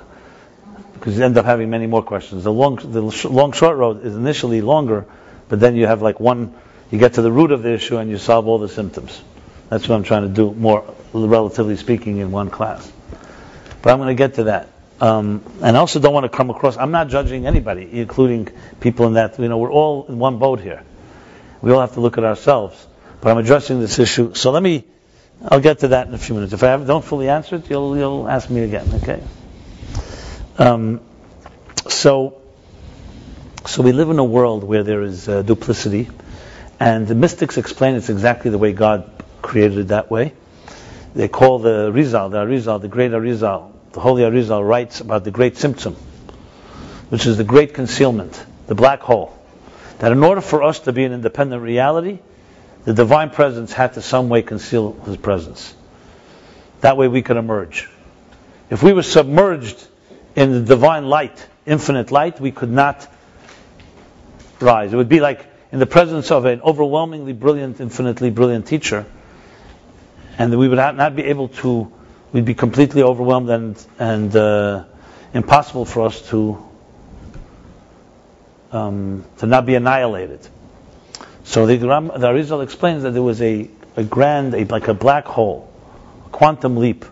because you end up having many more questions. The long short road is initially longer, but then you have you get to the root of the issue and you solve all the symptoms. That's what I'm trying to do, more relatively speaking, in one class. But I'm going to get to that. And I also don't want to come across, I'm not judging anybody, including people in that, we're all in one boat here. We all have to look at ourselves. But I'm addressing this issue. So I'll get to that in a few minutes. If I don't fully answer it, you'll ask me again, okay? So we live in a world where there is duplicity, and the mystics explain it's exactly the way God created it that way. They call the Arizal, the great Arizal, the holy Arizal writes about the great symptom, which is the great concealment, the black hole. That in order for us to be an independent reality, the divine presence had to some way conceal his presence. That way we could emerge. If we were submerged in the divine light, infinite light, we could not rise. It would be like in the presence of an overwhelmingly brilliant, infinitely brilliant teacher, and we would not be able to, we'd be completely overwhelmed and impossible for us to not be annihilated. So the Arizal explains that there was a black hole, a quantum leap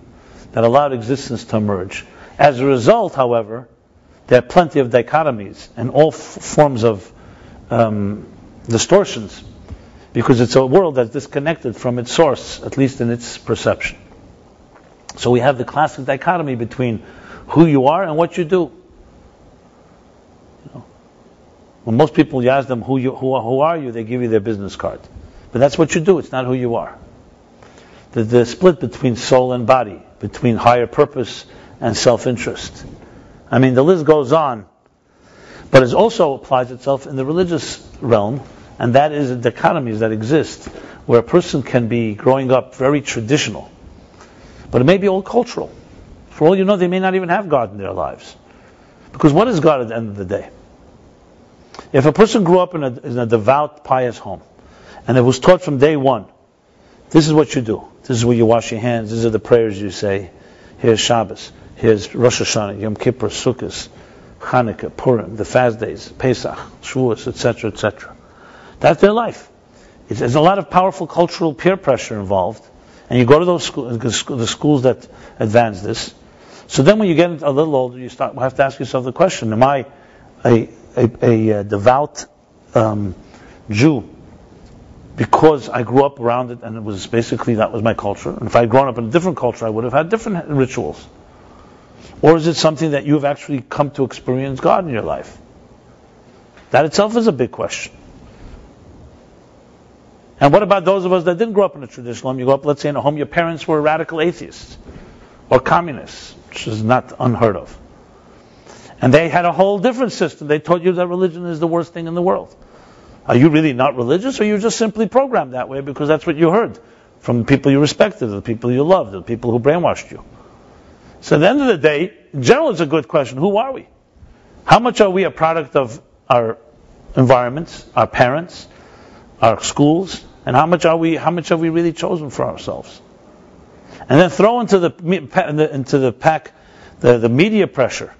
that allowed existence to emerge. As a result, however, there are plenty of dichotomies and all forms of distortions, because it's a world that's disconnected from its source, at least in its perception. So we have the classic dichotomy between who you are and what you do. When most people, you ask them who are you, they give you their business card. But that's what you do, it's not who you are. The split between soul and body, between higher purpose and self-interest. I mean, the list goes on, but it also applies itself in the religious realm, and that is the dichotomies that exist, where a person can be growing up very traditional, but it may be all cultural. For all you know, they may not even have God in their lives. Because what is God at the end of the day? If a person grew up in a devout, pious home, and it was taught from day one, this is what you do. This is where you wash your hands. These are the prayers you say. Here's Shabbos. Here's Rosh Hashanah, Yom Kippur, Sukkot, Hanukkah, Purim, the fast days, Pesach, Shavuos, etc., etc. That's their life. There's a lot of powerful cultural peer pressure involved, and you go to those the schools that advance this. So then, when you get a little older, you have to ask yourself the question: am I a devout Jew because I grew up around it and it was basically that was my culture? And if I had grown up in a different culture, I would have had different rituals. Or is it something that you've actually come to experience God in your life? That itself is a big question. And what about those of us that didn't grow up in a traditional home? You grow up, let's say, in a home your parents were radical atheists or communists, which is not unheard of. And they had a whole different system. They taught you that religion is the worst thing in the world. Are you really not religious, or you're just simply programmed that way because that's what you heard from the people you respected, the people you loved, the people who brainwashed you? So at the end of the day, in general, it's a good question. Who are we? How much are we a product of our environments, our parents, our schools, and how much have we really chosen for ourselves? And then throw into the pack the media pressure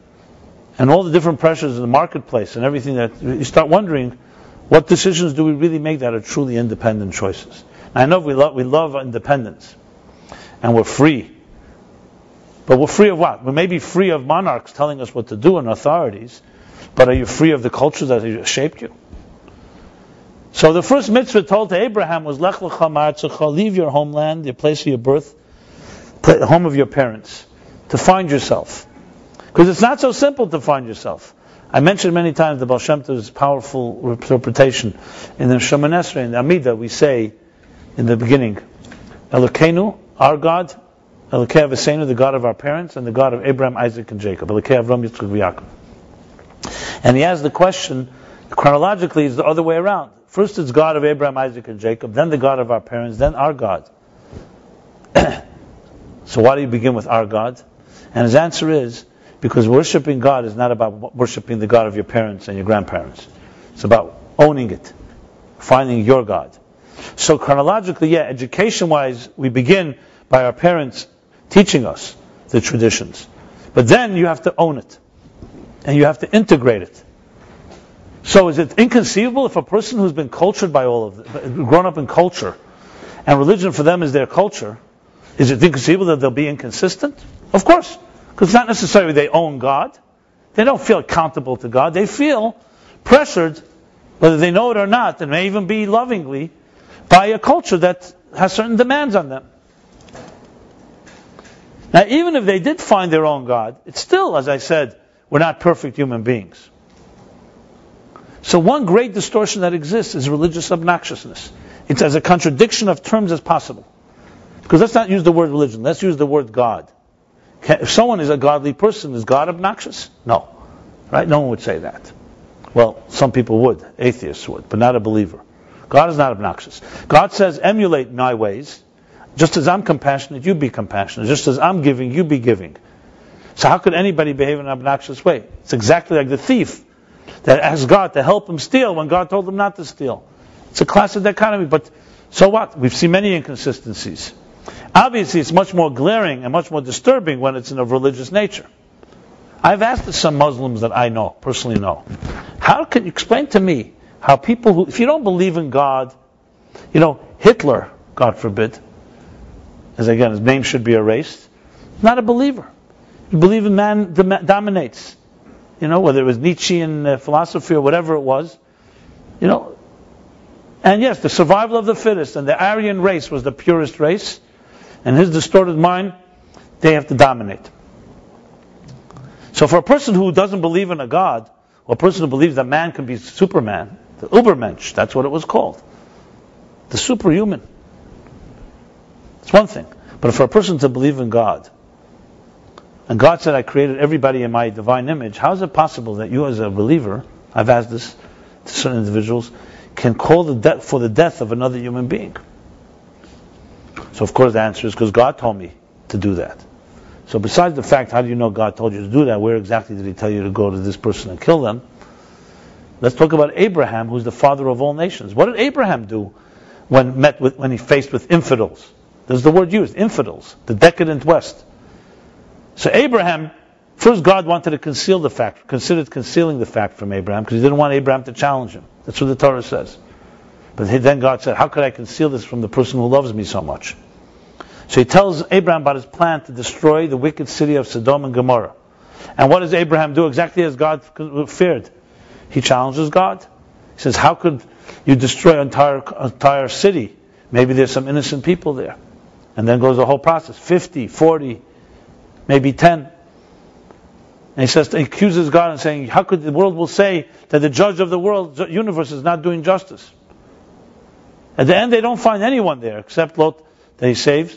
and all the different pressures in the marketplace and everything, that you start wondering, what decisions do we really make that are truly independent choices? Now, I know we love independence, and we're free. But we're free of what? We may be free of monarchs telling us what to do and authorities, but are you free of the cultures that have shaped you? So the first mitzvah told to Abraham was, Lech lecha ma'artzecha, leave your homeland, your place of your birth, home of your parents, to find yourself. Because it's not so simple to find yourself. I mentioned many times the Baal Shem Tov's powerful interpretation in the Shemon Esrei, in the Amidah, we say in the beginning, Elokeinu, our God, Elokei Avosenu, the God of our parents, and the God of Abraham, Isaac, and Jacob. Elokei Avram, Yitzchak, Yaakov. And he has the question, chronologically, is the other way around. First it's God of Abraham, Isaac, and Jacob, then the God of our parents, then our God. So why do you begin with our God? And his answer is, because worshiping God is not about worshiping the God of your parents and your grandparents. It's about owning it, finding your God. So chronologically, education-wise, we begin by our parents teaching us the traditions. But then you have to own it. And you have to integrate it. So is it inconceivable if a person who's been cultured by all of it, grown up in culture, and religion for them is their culture, is it inconceivable that they'll be inconsistent? Of course. Because it's not necessarily they own God. They don't feel accountable to God. They feel pressured, whether they know it or not, and may even be lovingly, by a culture that has certain demands on them. Now, even if they did find their own God, it's still, as I said, we're not perfect human beings. So one great distortion that exists is religious obnoxiousness. It's as a contradiction of terms as possible. Because let's not use the word religion, let's use the word God. If someone is a godly person, is God obnoxious? No. Right? No one would say that. Well, some people would. Atheists would, but not a believer. God is not obnoxious. God says, emulate my ways. Just as I'm compassionate, you be compassionate. Just as I'm giving, you be giving. So how could anybody behave in an obnoxious way? It's exactly like the thief that asked God to help him steal when God told him not to steal. It's a classic dichotomy, but so what? We've seen many inconsistencies. Obviously, it's much more glaring and much more disturbing when it's in a religious nature. I've asked some Muslims that I know, personally know, how can you explain to me how people who, if you don't believe in God, Hitler, God forbid, as again, his name should be erased, not a believer. You believe in man dominates. Whether it was Nietzschean philosophy or whatever it was. And yes, the survival of the fittest, and the Aryan race was the purest race. And his distorted mind, they have to dominate. So for a person who doesn't believe in a God, or a person who believes that man can be Superman, the Ubermensch, that's what it was called. The superhuman. It's one thing. But for a person to believe in God, and God said, I created everybody in my divine image, how is it possible that you as a believer, I've asked this to certain individuals, can call for the death of another human being? So of course the answer is because God told me to do that. So besides the fact, how do you know God told you to do that? Where exactly did he tell you to go to this person and kill them? Let's talk about Abraham, who's the father of all nations. What did Abraham do when he faced with infidels? There's the word used, infidels, the decadent West. So Abraham, first God wanted to conceal the fact, considered concealing the fact from Abraham, because he didn't want Abraham to challenge him. That's what the Torah says. But then God said, how could I conceal this from the person who loves me so much? So he tells Abraham about his plan to destroy the wicked city of Sodom and Gomorrah. And what does Abraham do? Exactly as God feared. He challenges God. He says, how could you destroy an entire city? Maybe there's some innocent people there. And then goes the whole process. 50, 40, maybe 10. And he says, he accuses God and saying, how could the world will say that the judge of the world universe is not doing justice? At the end, they don't find anyone there except Lot that he saves.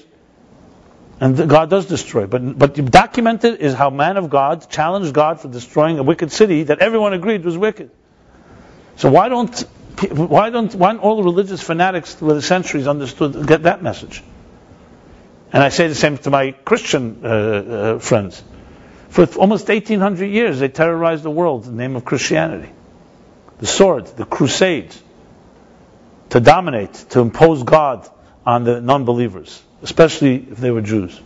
And God does destroy. But documented is how man of God challenged God for destroying a wicked city that everyone agreed was wicked. So why don't all the religious fanatics through the centuries get that message? And I say the same to my Christian friends. For almost 1800 years, they terrorized the world in the name of Christianity. The sword, the crusades, to dominate, to impose God on the non-believers, especially if they were Jews.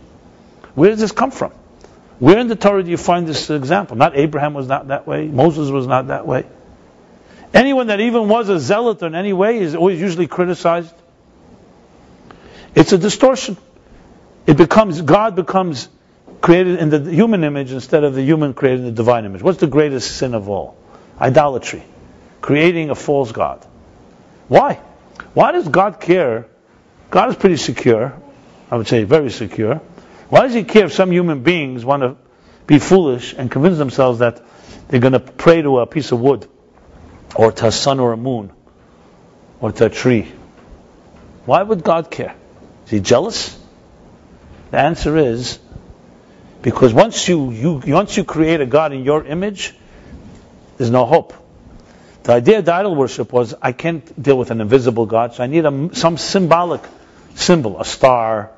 Where does this come from? Where in the Torah do you find this example? Not Abraham was not that way. Moses was not that way. Anyone that even was a zealot in any way is always usually criticized. It's a distortion. God becomes created in the human image instead of the human created in the divine image. What's the greatest sin of all? Idolatry. Creating a false God. Why? Why does God care? God is pretty secure. I would say very secure. Why does he care if some human beings want to be foolish and convince themselves that they're going to pray to a piece of wood, or to a sun or a moon, or to a tree? Why would God care? Is he jealous? The answer is because once you create a God in your image, there's no hope. The idea of idol worship was, I can't deal with an invisible God, so I need some symbolic symbol, a star,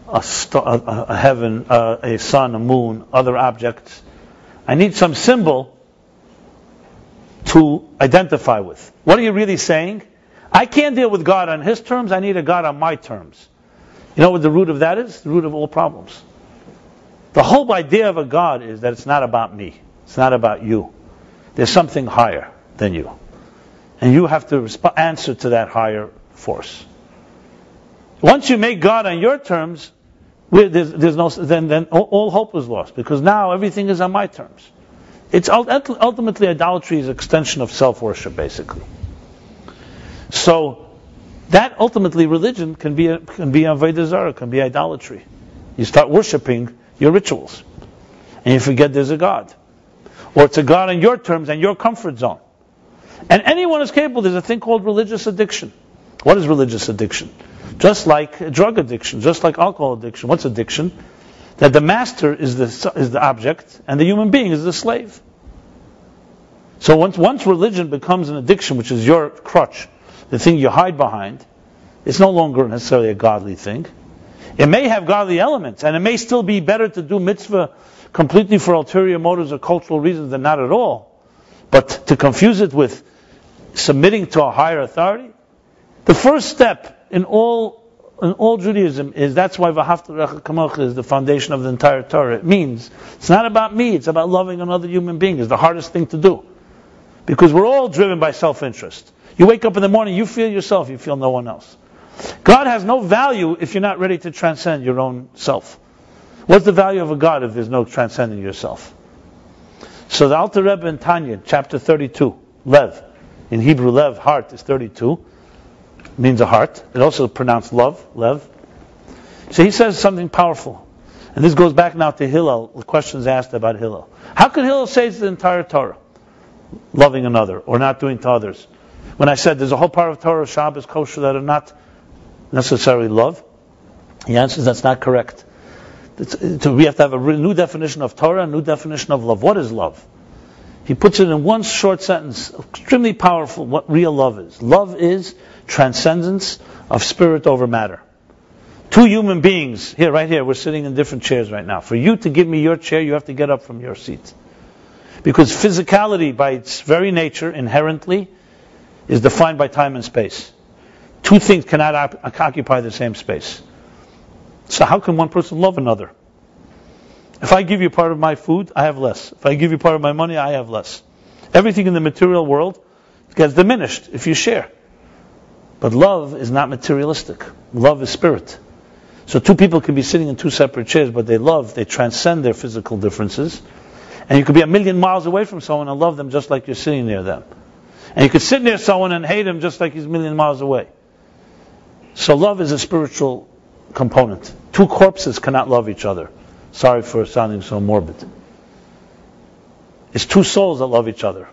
a heaven, a sun, a moon, other objects. I need some symbol to identify with. What are you really saying? I can't deal with God on his terms, I need a God on my terms. You know what the root of that is? The root of all problems. The whole idea of a God is that it's not about me. It's not about you. There's something higher than you. And you have to answer to that higher force. Once you make God on your terms, then all hope is lost, because now everything is on my terms. It's ultimately idolatry is an extension of self-worship, basically. So that ultimately religion can be avodah zarah, can be idolatry. You start worshiping your rituals, and you forget there's a God, or it's a God on your terms and your comfort zone. And anyone is capable. There's a thing called religious addiction. What is religious addiction? Just like drug addiction, just like alcohol addiction. What's addiction? That the master is the object and the human being is the slave. So once religion becomes an addiction, which is your crutch, the thing you hide behind, it's no longer necessarily a godly thing. It may have godly elements, and it may still be better to do mitzvah completely for ulterior motives or cultural reasons than not at all. But to confuse it with submitting to a higher authority, the first step in all Judaism is, that's why V'ahavta l'recha kamocha is the foundation of the entire Torah. It means it's not about me, it's about loving another human being. It's the hardest thing to do, because we're all driven by self-interest. You wake up in the morning, you feel yourself, you feel no one else. God has no value if you're not ready to transcend your own self. What's the value of a God if there's no transcending yourself? So the Alter Rebbe in Tanya, chapter 32, Lev, in Hebrew Lev, heart, is 32, means a heart. It also pronounced love, Lev. So he says something powerful. And this goes back now to Hillel, the questions asked about Hillel. How could Hillel say it's the entire Torah? Loving another, or not doing to others. When I said there's a whole part of Torah, Shabbos, kosher, that are not necessarily love, the answer is that's not correct. We have to have a new definition of Torah, a new definition of love. What is love? He puts it in one short sentence, extremely powerful, what real love is. Love is transcendence of spirit over matter. Two human beings, right here, we're sitting in different chairs right now. For you to give me your chair, you have to get up from your seat. Because physicality, by its very nature, inherently, is defined by time and space. Two things cannot occupy the same space. So how can one person love another? If I give you part of my food, I have less. If I give you part of my money, I have less. Everything in the material world gets diminished if you share. But love is not materialistic. Love is spirit. So two people can be sitting in two separate chairs, but they love, they transcend their physical differences. And you could be 1,000,000 miles away from someone and love them just like you're sitting near them. And you could sit near someone and hate him just like he's 1,000,000 miles away. So love is a spiritual component. Two corpses cannot love each other. Sorry for sounding so morbid. It's two souls that love each other.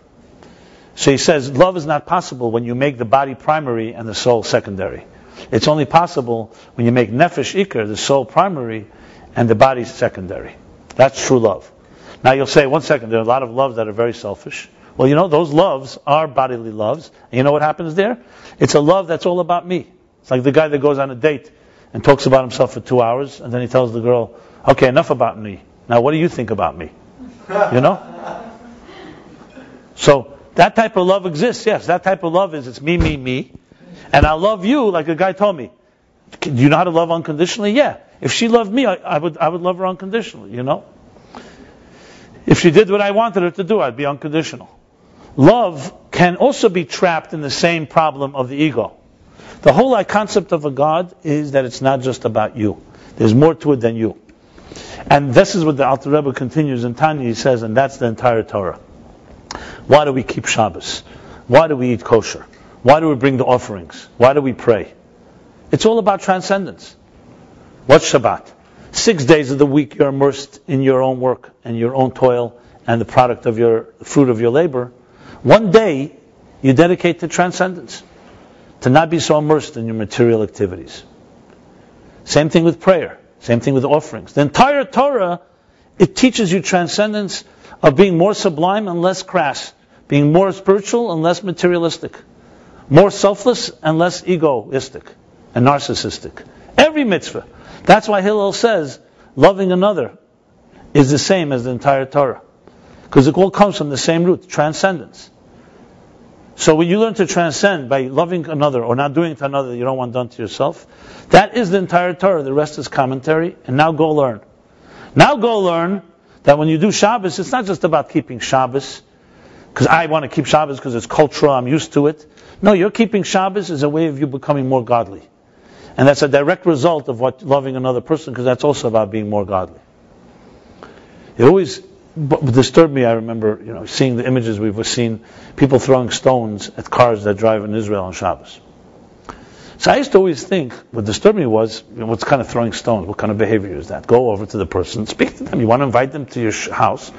So he says love is not possible when you make the body primary and the soul secondary. It's only possible when you make nefesh ikar, the soul primary, and the body secondary. That's true love. Now you'll say, one second, there are a lot of loves that are very selfish. Well, those loves are bodily loves. And you know what happens there? It's a love that's all about me. It's like the guy that goes on a date and talks about himself for 2 hours, and then he tells the girl, okay, enough about me. Now what do you think about me? So that type of love exists, yes. That type of love is, it's me, me, me. And I love you, like a guy told me. Do you know how to love unconditionally? Yeah. If she loved me, I would love her unconditionally, If she did what I wanted her to do, I'd be unconditional. Love can also be trapped in the same problem of the ego. The whole concept of a God is that it's not just about you. There's more to it than you. And this is what the Alter Rebbe continues in Tanya. He says, and that's the entire Torah. Why do we keep Shabbos? Why do we eat kosher? Why do we bring the offerings? Why do we pray? It's all about transcendence. What's Shabbat? 6 days of the week you're immersed in your own work and your own toil and the product of your fruit of your labor. One day you dedicate to transcendence, to not be so immersed in your material activities. Same thing with prayer. Same thing with offerings. The entire Torah, it teaches you transcendence of being more sublime and less crass, being more spiritual and less materialistic, more selfless and less egoistic and narcissistic. Every mitzvah. That's why Hillel says loving another is the same as the entire Torah, because it all comes from the same root, transcendence. So when you learn to transcend by loving another or not doing to another that you don't want done to yourself, that is the entire Torah. The rest is commentary. And now go learn. Now go learn that when you do Shabbos, it's not just about keeping Shabbos, because I want to keep Shabbos because it's cultural, I'm used to it. No, you're keeping Shabbos as a way of you becoming more godly. And that's a direct result of what loving another person, because that's also about being more godly. It always disturbed me, I remember, seeing the images we've seen, people throwing stones at cars that drive in Israel on Shabbos. So I used to always think, what disturbed me was, what's kind of throwing stones? What kind of behavior is that? Go over to the person, speak to them. You want to invite them to your house,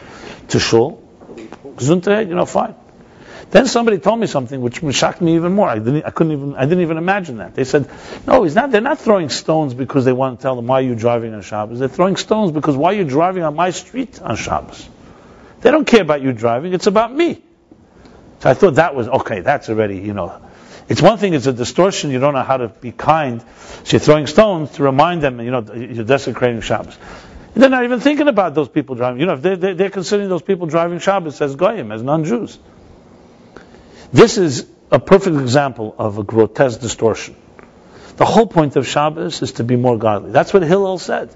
to shul? Gesundheit, fine. Then somebody told me something which shocked me even more. I didn't even imagine that. They said, no, they're not throwing stones because they want to tell them, why are you driving on Shabbos? They're throwing stones because why are you driving on my street on Shabbos? They don't care about you driving, it's about me. So I thought that was, okay, that's already, It's one thing, it's a distortion, you don't know how to be kind. So you're throwing stones to remind them, you're desecrating Shabbos. They're not even thinking about those people driving. If they're considering those people driving Shabbos as Goyim, as non-Jews. This is a perfect example of a grotesque distortion. The whole point of Shabbos is to be more godly. That's what Hillel said.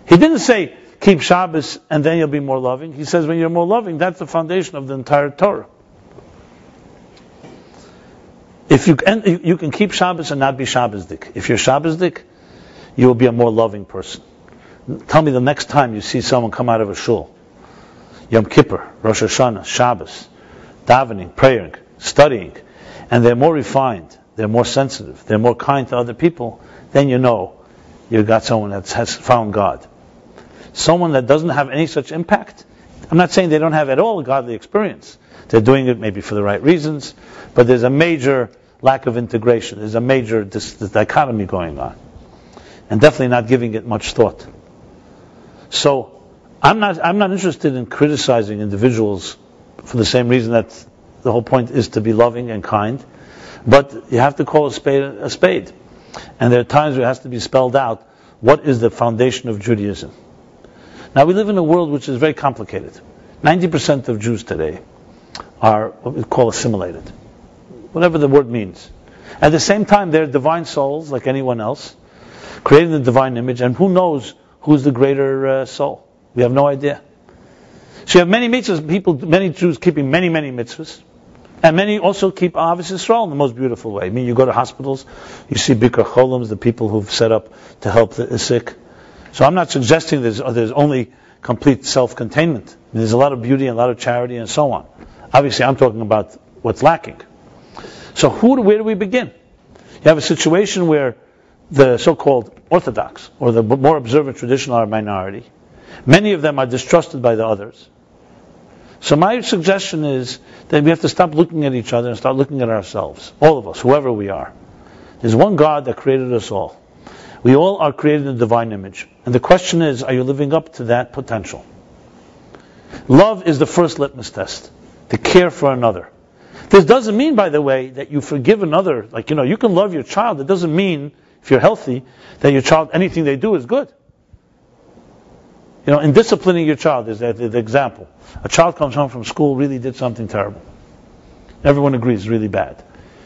He didn't say, keep Shabbos and then you'll be more loving. He says, when you're more loving, that's the foundation of the entire Torah. If you can keep Shabbos and not be Shabbosdik. If you're Shabbosdik, you will be a more loving person. Tell me the next time you see someone come out of a shul, Yom Kippur, Rosh Hashanah, Shabbos, davening, praying, studying, and they're more refined, they're more sensitive, they're more kind to other people, then you know you've got someone that has found God. Someone that doesn't have any such impact, I'm not saying they don't have at all a godly experience. They're doing it maybe for the right reasons, but there's a major lack of integration. There's a major dichotomy going on. And definitely not giving it much thought. So, I'm not interested in criticizing individuals for the same reason that the whole point is to be loving and kind. But you have to call a spade a spade. And there are times where it has to be spelled out what is the foundation of Judaism. Now we live in a world which is very complicated. 90% of Jews today are what we call assimilated. Whatever the word means. At the same time, they're divine souls like anyone else, creating the divine image, and who knows who's the greater soul? We have no idea. So you have many mitzvahs, many Jews keeping many, many mitzvahs, and many also keep Ahavas Yisrael in the most beautiful way. I mean, you go to hospitals, you see Bikar Choloms, the people who've set up to help the sick. So I'm not suggesting there's only complete self-containment. There's a lot of beauty and a lot of charity and so on. Obviously, I'm talking about what's lacking. So where do we begin? You have a situation where the so-called Orthodox, or the more observant traditional, are a minority. Many of them are distrusted by the others. So my suggestion is that we have to stop looking at each other and start looking at ourselves. All of us, whoever we are. There's one God that created us all. We all are created in the divine image. And the question is, are you living up to that potential? Love is the first litmus test. To care for another. This doesn't mean, by the way, that you forgive another. Like, you can love your child. It doesn't mean, if you're healthy, that your child, anything they do is good. In disciplining your child, is the example. A child comes home from school, really did something terrible. Everyone agrees, really bad.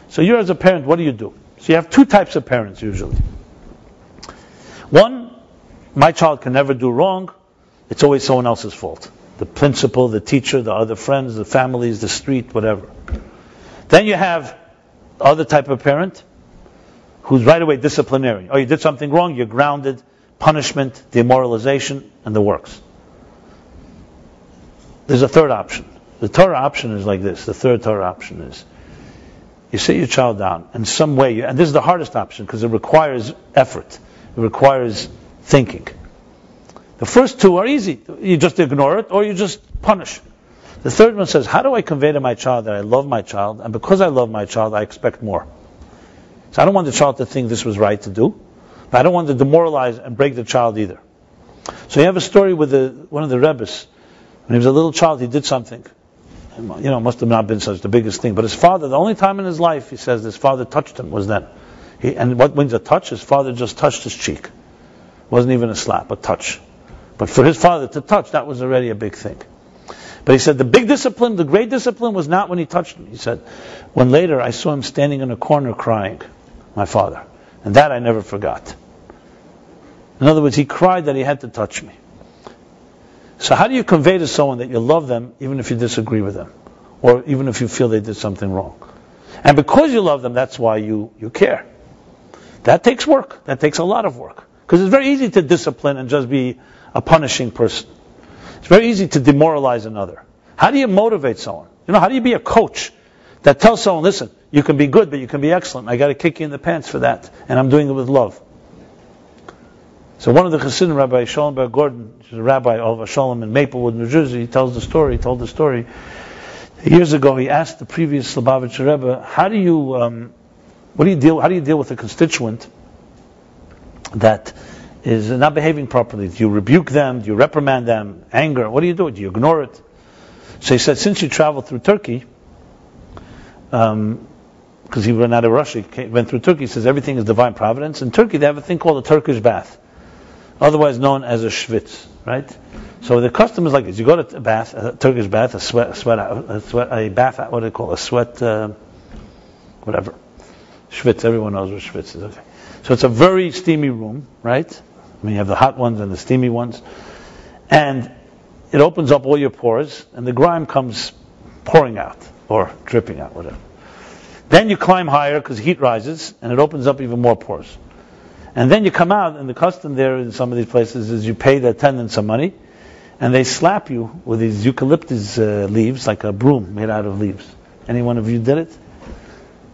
So you're, as a parent, what do you do? So you have two types of parents, usually. One, my child can never do wrong. It's always someone else's fault. the principal, the teacher, the other friends, the families, the street, whatever. Then you have the other type of parent who's right away disciplinarian. Oh, you did something wrong, you're grounded, punishment, demoralization, and the works. There's a third option. The Torah option is like this. The third Torah option is you sit your child down in some way, and this is the hardest option because it requires effort. It requires thinking. The first two are easy. You just ignore it or you just punish. The third one says, how do I convey to my child that I love my child, and because I love my child, I expect more. So I don't want the child to think this was right to do, but I don't want to demoralize and break the child either. So you have a story with one of the Rebbes. When he was a little child, he did something. Must have not been such the biggest thing. But his father, the only time in his life, he says, his father touched him was then. And what means a touch? His father just touched his cheek. It wasn't even a slap, a touch. But for his father to touch, that was already a big thing. But he said the big discipline, the great discipline was not when he touched me. He said, when later I saw him standing in a corner crying, my father. And that I never forgot. In other words, he cried that he had to touch me. So how do you convey to someone that you love them even if you disagree with them? Or even if you feel they did something wrong? And because you love them, that's why you care. That takes work. That takes a lot of work. Because it's very easy to discipline and just be a punishing person. It's very easy to demoralize another. How do you motivate someone? How do you be a coach that tells someone, listen, you can be good, but you can be excellent. I got to kick you in the pants for that. And I'm doing it with love. So one of the Chassidim, Rabbi Schollenberg Gordon, who's a rabbi of Shalom in Maplewood, New Jersey, he told the story. Years ago, he asked the previous Lubavitcher Rebbe, how do you deal with a constituent that is not behaving properly? Do you rebuke them? Do you reprimand them? Anger? What do you do? Do you ignore it? So he said, since you traveled through Turkey, because he ran out of Russia, he went through Turkey, he says everything is divine providence. In Turkey, they have a thing called a Turkish bath, otherwise known as a schwitz, right? So the custom is like this: you go to a bath, a Turkish bath, a bath, what do they call it? A sweat, whatever, schwitz. Everyone knows what schwitz is. Okay, so it's a very steamy room, right? I mean, you have the hot ones and the steamy ones, and it opens up all your pores, and the grime comes pouring out or dripping out, whatever. Then you climb higher because heat rises, and it opens up even more pores. And then you come out, and the custom there in some of these places is you pay the attendant some money, and they slap you with these eucalyptus leaves, like a broom made out of leaves. Any one of you did it?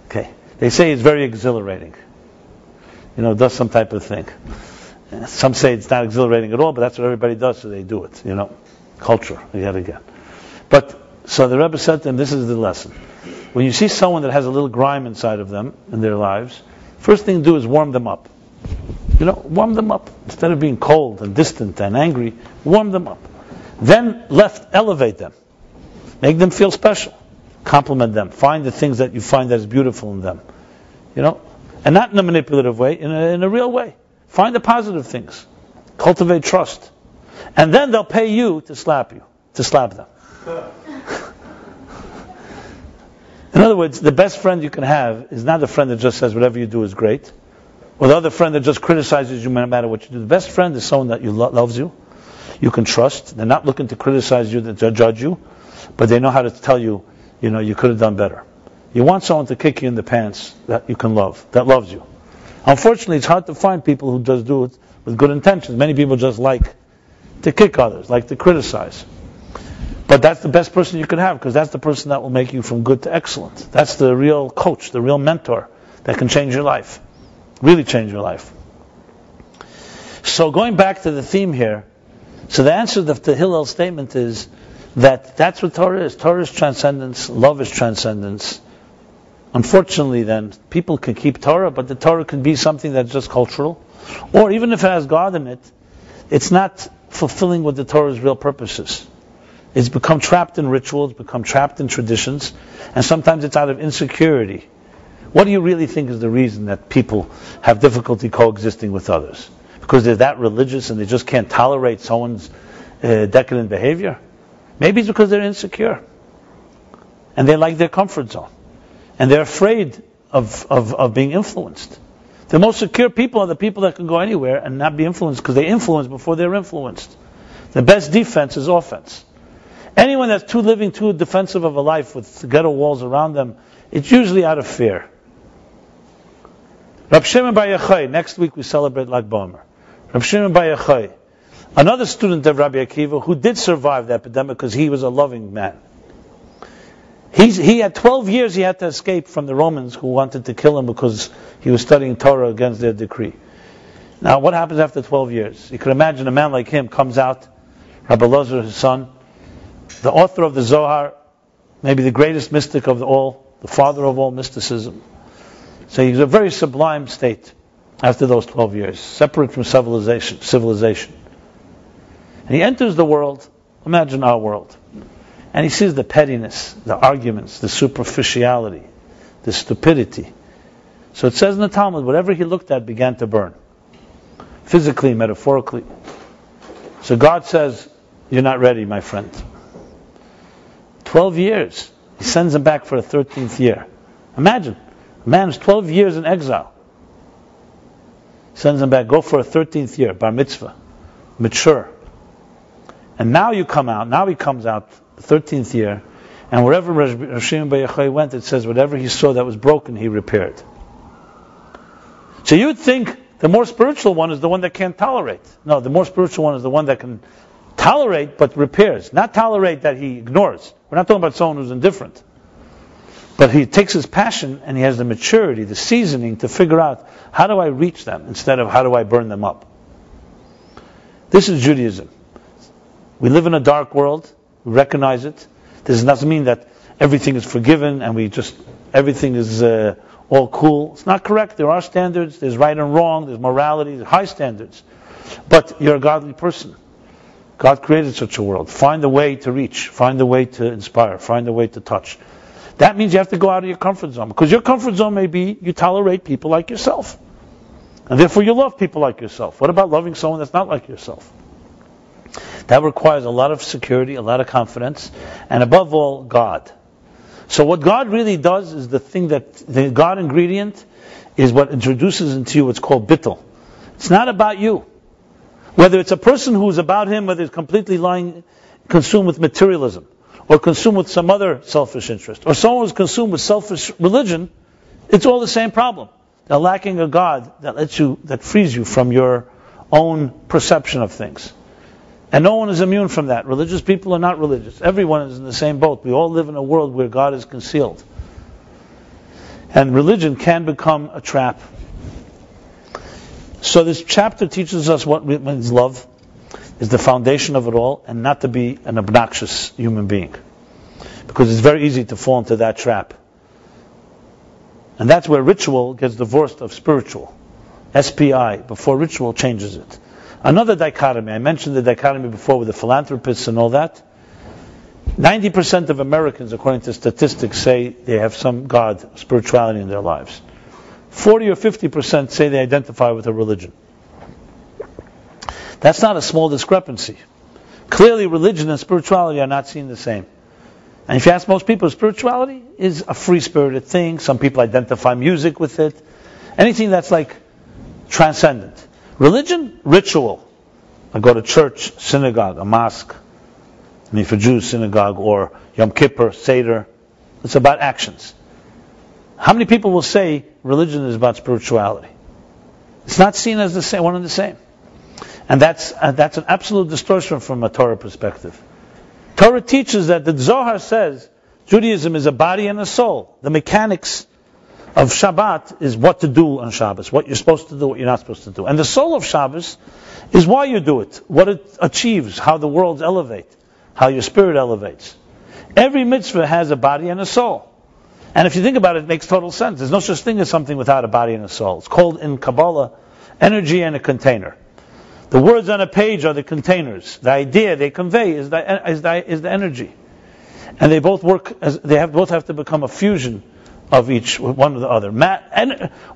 Okay. They say it's very exhilarating. It does some type of thing. Some say it's not exhilarating at all, but that's what everybody does, so they do it. Culture, yet again. But, so the Rebbe said to them, this is the lesson. When you see someone that has a little grime inside of them, in their lives, first thing to do is warm them up. Warm them up. Instead of being cold and distant and angry, warm them up. Then elevate them. Make them feel special. Compliment them. Find the things that you find that is beautiful in them. And not in a manipulative way, in a real way. Find the positive things. Cultivate trust. And then they'll pay you to slap them. In other words, the best friend you can have is not the friend that just says whatever you do is great, or the other friend that just criticizes you no matter what you do. The best friend is someone that loves you, you can trust. They're not looking to criticize you, to judge you, but they know how to tell you, you could have done better. You want someone to kick you in the pants that you can love, that loves you. Unfortunately, it's hard to find people who just do it with good intentions. Many people just like to kick others, like to criticize. But that's the best person you can have, because that's the person that will make you from good to excellent. That's the real coach, the real mentor that can change your life. Really change your life. So going back to the theme here, so the answer to Hillel's statement is that that's what Torah is. Torah is transcendence, love is transcendence. Unfortunately then, people can keep Torah, but the Torah can be something that's just cultural. Or even if it has God in it, it's not fulfilling what the Torah's real purpose is. It's become trapped in rituals, become trapped in traditions, and sometimes it's out of insecurity. What do you really think is the reason that people have difficulty coexisting with others? Because they're that religious and they just can't tolerate someone's decadent behavior? Maybe it's because they're insecure. And they like their comfort zone. And they're afraid of being influenced. The most secure people are the people that can go anywhere and not be influenced, because they influence before they're influenced. The best defense is offense. Anyone that's too living too defensive of a life with ghetto walls around them, it's usually out of fear. Rab Shimon Bar Yochai, next week we celebrate Lag B'Omer. Rab Shimon Bar Yochai, another student of Rabbi Akiva who did survive the epidemic because he was a loving man. He had 12 years he had to escape from the Romans who wanted to kill him because he was studying Torah against their decree. Now, what happens after 12 years? You could imagine a man like him comes out, Rabbi Elazar, his son, the author of the Zohar, maybe the greatest mystic of all, the father of all mysticism. So he's a very sublime state after those 12 years, separate from civilization. And he enters the world, imagine our world, and he sees the pettiness, the arguments, the superficiality, the stupidity. So it says in the Talmud, whatever he looked at began to burn. Physically, metaphorically. So God says, you're not ready, my friend. 12 years. He sends him back for a 13th year. Imagine, a man is 12 years in exile. He sends him back, go for a 13th year, bar mitzvah, mature. And now you come out, now he comes out, the 13th year, and wherever Rav Shimon Bar Yochai went, it says whatever he saw that was broken, he repaired. So you would think the more spiritual one is the one that can't tolerate. No, the more spiritual one is the one that can tolerate but repairs. Not tolerate that he ignores. We're not talking about someone who's indifferent. But he takes his passion and he has the maturity, the seasoning to figure out how do I reach them instead of how do I burn them up. This is Judaism. We live in a dark world. We recognize it. This doesn't mean that everything is forgiven and everything is all cool. It's not correct. There are standards. There's right and wrong. There's morality. There's high standards. But you're a godly person. God created such a world. Find a way to reach. Find a way to inspire. Find a way to touch. That means you have to go out of your comfort zone. Because your comfort zone may be you tolerate people like yourself. And therefore you love people like yourself. What about loving someone that's not like yourself? That requires a lot of security, a lot of confidence, and above all, God. So what God really does is the thing that, the God ingredient is what introduces into you what's called bittul. It's not about you. Whether it's a person who's about him, whether it's completely consumed with materialism, or consumed with some other selfish interest, or someone who's consumed with selfish religion, it's all the same problem. They're lacking a God that frees you from your own perception of things. And no one is immune from that. Religious people are not religious. Everyone is in the same boat. We all live in a world where God is concealed. And religion can become a trap. So this chapter teaches us what means love is the foundation of it all, and not to be an obnoxious human being. Because it's very easy to fall into that trap. And that's where ritual gets divorced of spiritual. SPI, before ritual changes it. Another dichotomy, I mentioned the dichotomy before with the philanthropists and all that. 90% of Americans, according to statistics, say they have some God, spirituality in their lives. 40 or 50% say they identify with a religion. That's not a small discrepancy. Clearly, religion and spirituality are not seen the same. And if you ask most people, spirituality is a free-spirited thing. Some people identify music with it. Anything that's like transcendent. Religion, ritual. I go to church, synagogue, a mosque. I mean, for Jews, synagogue, or Yom Kippur, Seder. It's about actions. How many people will say religion is about spirituality? It's not seen as the same, one and the same. And that's an absolute distortion from a Torah perspective. Torah teaches that the Zohar says Judaism is a body and a soul. The mechanics of Shabbat is what to do on Shabbos, what you're supposed to do, what you're not supposed to do. And the soul of Shabbos is why you do it, what it achieves, how the worlds elevate, how your spirit elevates. Every mitzvah has a body and a soul. And if you think about it, it makes total sense. There's no such thing as something without a body and a soul. It's called in Kabbalah energy and a container. The words on a page are the containers. The idea they convey is the energy. And they both both have to become a fusion of each one or the other.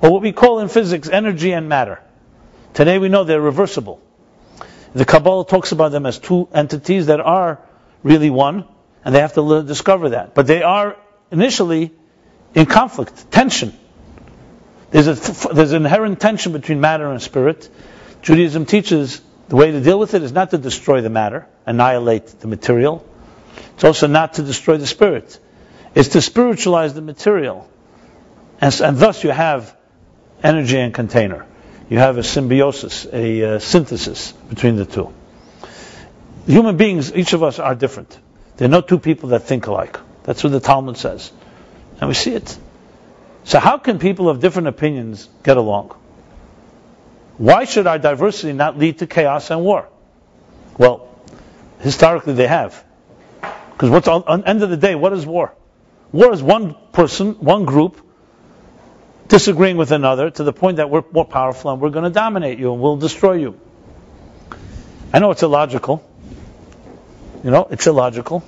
Or what we call in physics energy and matter. Today we know they're reversible. The Kabbalah talks about them as two entities that are really one, and they have to discover that. But they are initially in conflict, tension. There's inherent tension between matter and spirit. Judaism teaches the way to deal with it is not to destroy the matter, annihilate the material, It's also not to destroy the spirit. It's to spiritualize the material. And thus you have energy and container. You have a symbiosis, a synthesis between the two. Human beings, each of us are different. There are no two people that think alike. That's what the Talmud says. And we see it. So how can people of different opinions get along? Why should our diversity not lead to chaos and war? Well, historically they have. Because on the end of the day, what is war? War is one person, one group, disagreeing with another to the point that we're more powerful and we're going to dominate you and we'll destroy you. I know it's illogical. It's illogical.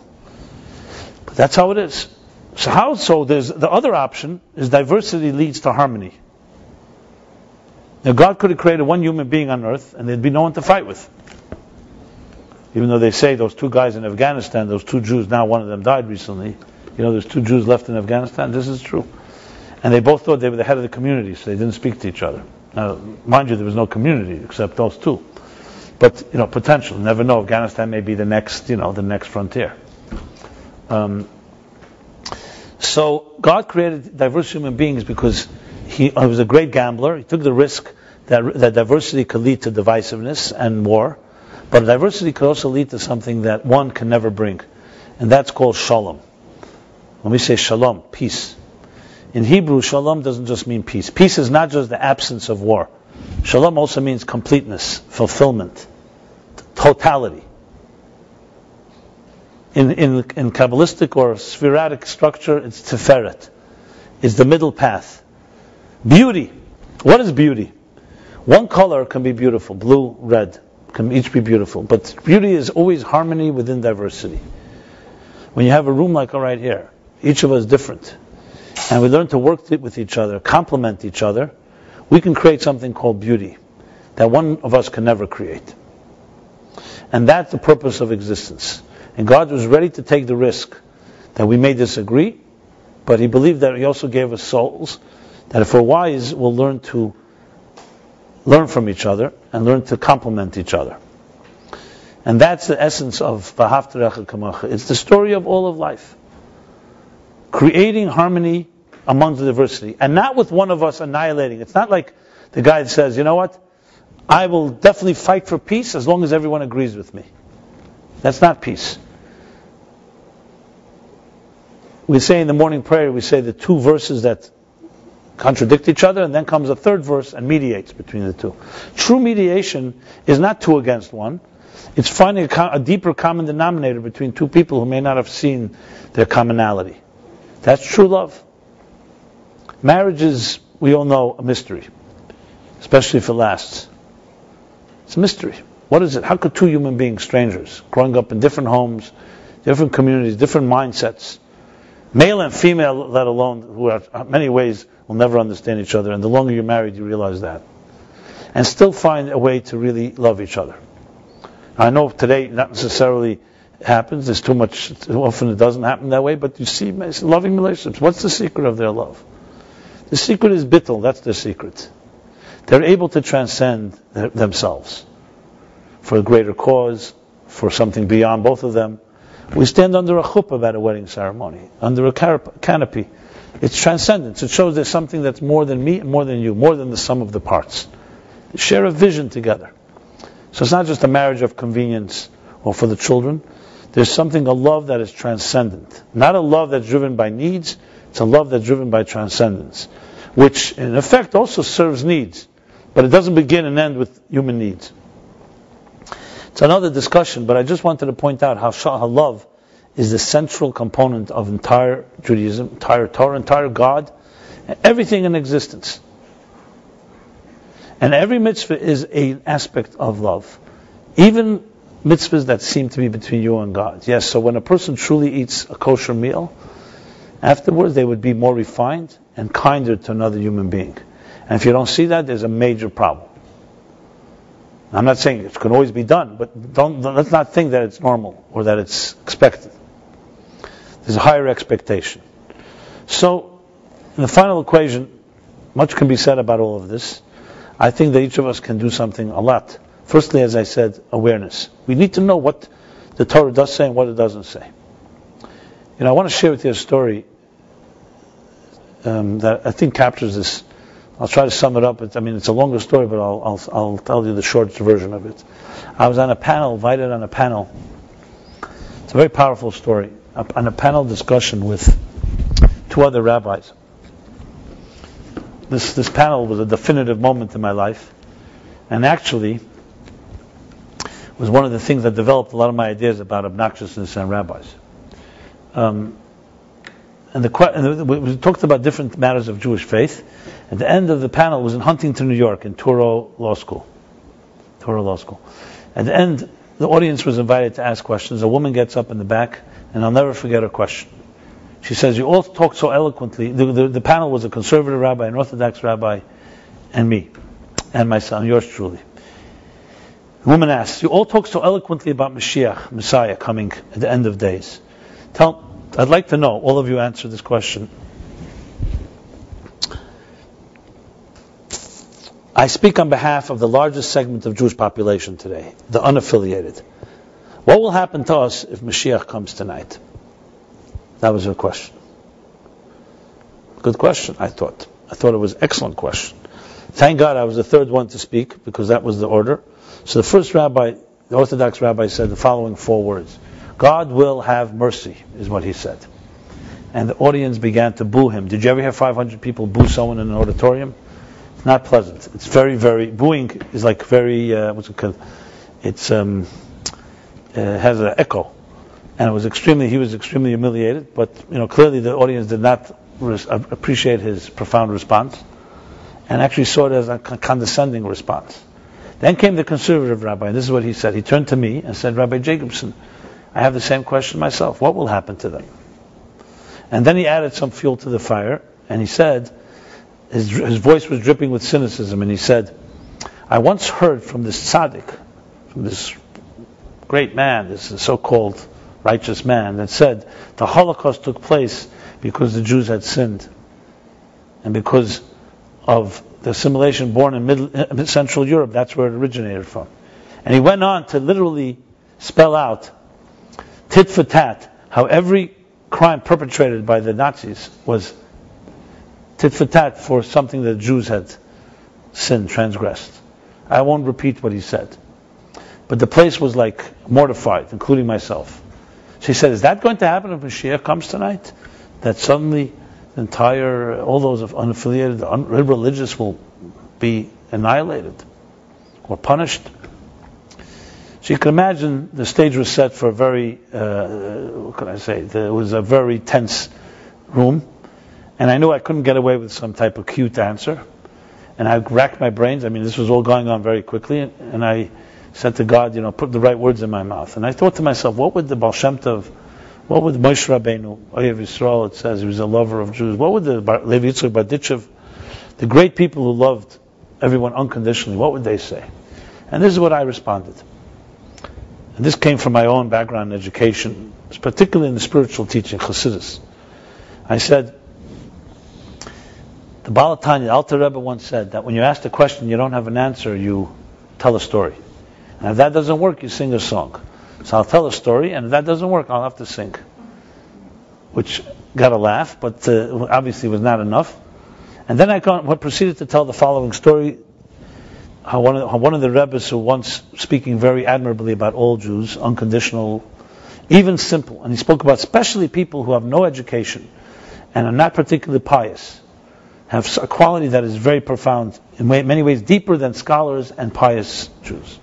But that's how it is. So there's the other option is diversity leads to harmony. Now God could have created one human being on earth and there'd be no one to fight with. Even though they say those two guys in Afghanistan, those two Jews, now one of them died recently. There's two Jews left in Afghanistan. This is true. And they both thought they were the head of the community, so they didn't speak to each other. Now, mind you, there was no community except those two. But, potential. Never know. Afghanistan may be the next frontier. So God created diverse human beings because he was a great gambler. He took the risk that diversity could lead to divisiveness and war. But diversity could also lead to something that one can never bring. And that's called shalom. When we say shalom, peace. In Hebrew, shalom doesn't just mean peace. Peace is not just the absence of war. Shalom also means completeness, fulfillment, totality. In Kabbalistic or Sphiratic structure, it's Tiferet. It's the middle path. Beauty. What is beauty? One color can be beautiful. Blue, red can each be beautiful. But beauty is always harmony within diversity. When you have a room like right here, each of us is different. And we learn to work with each other, complement each other, we can create something called beauty that one of us can never create. And that's the purpose of existence. And God was ready to take the risk that we may disagree, but He believed that He also gave us souls, that if we're wise, we'll learn from each other and learn to complement each other. And that's the essence of V'ahavta Recha Kamocha. It's the story of all of life. Creating harmony among the diversity. And not with one of us annihilating. It's not like the guy that says, you know what? I will definitely fight for peace as long as everyone agrees with me. That's not peace. We say in the morning prayer, we say the two verses that contradict each other, and then comes a third verse and mediates between the two. True mediation is not two against one. It's finding a deeper common denominator between two people who may not have seen their commonality. That's true love. Marriage is, we all know, a mystery, especially if it lasts. It's a mystery. What is it? How could two human beings, strangers, growing up in different homes, different communities, different mindsets, male and female, let alone, who are in many ways will never understand each other, and the longer you're married, you realize that, and still find a way to really love each other. I know today not necessarily happens. There's too often it doesn't happen that way, but you see loving relationships. What's the secret of their love? The secret is bittul. That's their secret. They're able to transcend themselves for a greater cause, for something beyond both of them. We stand under a chuppah at a wedding ceremony, under a canopy. It's transcendence. It shows there's something that's more than me and more than you, more than the sum of the parts. They share a vision together. So it's not just a marriage of convenience or for the children. There's something, a love that is transcendent. Not a love that's driven by needs, it's a love that's driven by transcendence, which in effect also serves needs, but it doesn't begin and end with human needs. It's another discussion, but I just wanted to point out how love is the central component of entire Judaism, entire Torah, entire God, everything in existence. And every mitzvah is an aspect of love. Even mitzvahs that seem to be between you and God. Yes, so when a person truly eats a kosher meal, afterwards they would be more refined and kinder to another human being. And if you don't see that, there's a major problem. I'm not saying it can always be done, but let's not think that it's normal or that it's expected. There's a higher expectation. So, in the final equation, much can be said about all of this. I think that each of us can do something a lot. Firstly, as I said, awareness. We need to know what the Torah does say and what it doesn't say. I want to share with you a story that I think captures this. I'll try to sum it up. It's a longer story, but I'll tell you the short version of it. I was on a panel, invited on a panel. It's a very powerful story. On a panel discussion with 2 other rabbis. This panel was a definitive moment in my life, and actually was one of the things that developed a lot of my ideas about obnoxiousness and rabbis. And we talked about different matters of Jewish faith. At the end of the panel was in Huntington, New York, in Touro Law School. At the end, the audience was invited to ask questions. A woman gets up in the back, and I'll never forget her question. She says, "You all talk so eloquently." The panel was a conservative rabbi, an Orthodox rabbi, and me, and my son, yours truly. The woman asks, "You all talk so eloquently about Mashiach, Messiah, coming at the end of days. I'd like to know, all of you answer this question. I speak on behalf of the largest segment of Jewish population today, the unaffiliated. What will happen to us if Mashiach comes tonight?" That was her question. Good question, I thought. I thought it was an excellent question. Thank God I was the third one to speak, because that was the order. So the first rabbi, the Orthodox rabbi, said the following 4 words. "God will have mercy," is what he said. And the audience began to boo him. Did you ever hear 500 people boo someone in an auditorium? It's not pleasant. It's very, very, booing is like very, what's it called? It's, has an echo. And he was extremely humiliated, but clearly the audience did not appreciate his profound response, and actually saw it as a condescending response. Then came the conservative rabbi, and this is what he said. He turned to me and said, "Rabbi Jacobson, I have the same question myself. What will happen to them?" And then he added some fuel to the fire, and he said, his voice was dripping with cynicism, and he said, "I once heard from this tzaddik, from this great man, this so-called righteous man, that said the Holocaust took place because the Jews had sinned, and because of the assimilation born in Central Europe. That's where it originated from." And he went on to literally spell out, tit for tat, how every crime perpetrated by the Nazis was tit for tat for something that Jews had sinned, transgressed. I won't repeat what he said, but the place was like mortified, including myself. So he said, "Is that going to happen if Mashiach comes tonight? That suddenly all those unaffiliated, irreligious will be annihilated or punished?" So you can imagine the stage was set for a very, what can I say? There was a very tense room, and I knew I couldn't get away with some type of cute answer. And I racked my brains. This was all going on very quickly, and I said to God, put the right words in my mouth. And I thought to myself, what would the Baal Shem Tov, what would Moshe Rabbeinu, Oyev Yisrael, it says he was a lover of Jews, what would the Levi Yitzchak Berditchev, the great people who loved everyone unconditionally, what would they say? And this is what I responded. And this came from my own background in education, particularly in the spiritual teaching, Chassidus. I said, the Baal Tanya, Alter Rebbe once said that when you ask a question, you don't have an answer, you tell a story. And if that doesn't work, you sing a song. So I'll tell a story, and if that doesn't work, I'll have to sing. Which got a laugh, but obviously was not enough. And then I proceeded to tell the following story, how one of the Rebbes who once speaking very admirably about all Jews, unconditional, even simple, and he spoke about especially people who have no education and are not particularly pious, have a quality that is very profound, in many ways deeper than scholars and pious Jews.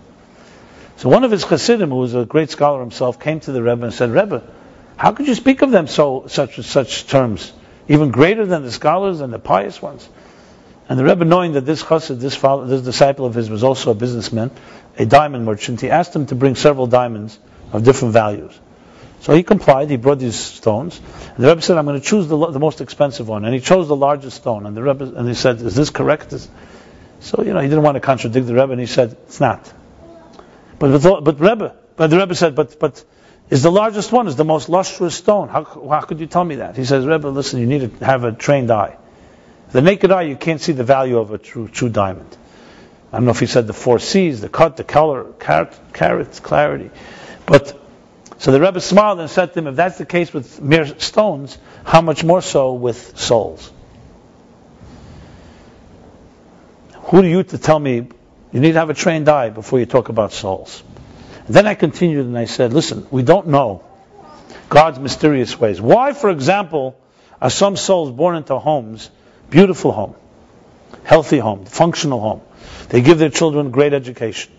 So one of his Chassidim, who was a great scholar himself, came to the Rebbe and said, "Rebbe, how could you speak of them such terms, even greater than the scholars and the pious ones?" And the Rebbe, knowing that this Chassid, this disciple of his, was also a businessman, a diamond merchant, he asked him to bring several diamonds of different values. So he complied. He brought these stones. And the Rebbe said, "I'm going to choose the most expensive one." And he chose the largest stone. And the Rebbe, and he said, "Is this correct?" So he didn't want to contradict the Rebbe, and he said, "It's not." But the Rebbe said, "But is the largest one, is the most lustrous stone? How could you tell me that?" He says, "Rebbe, listen, you need to have a trained eye. The naked eye, you can't see the value of a true diamond." I don't know if he said the 4 C's, the cut, the color, carats, clarity. But So the Rebbe smiled and said to him, if that's the case with mere stones, how much more so with souls? Who are you to tell me you need to have a trained eye before you talk about souls? And then I continued and I said, listen, we don't know God's mysterious ways. Why, for example, are some souls born into homes, beautiful home, healthy home, functional home? They give their children great education,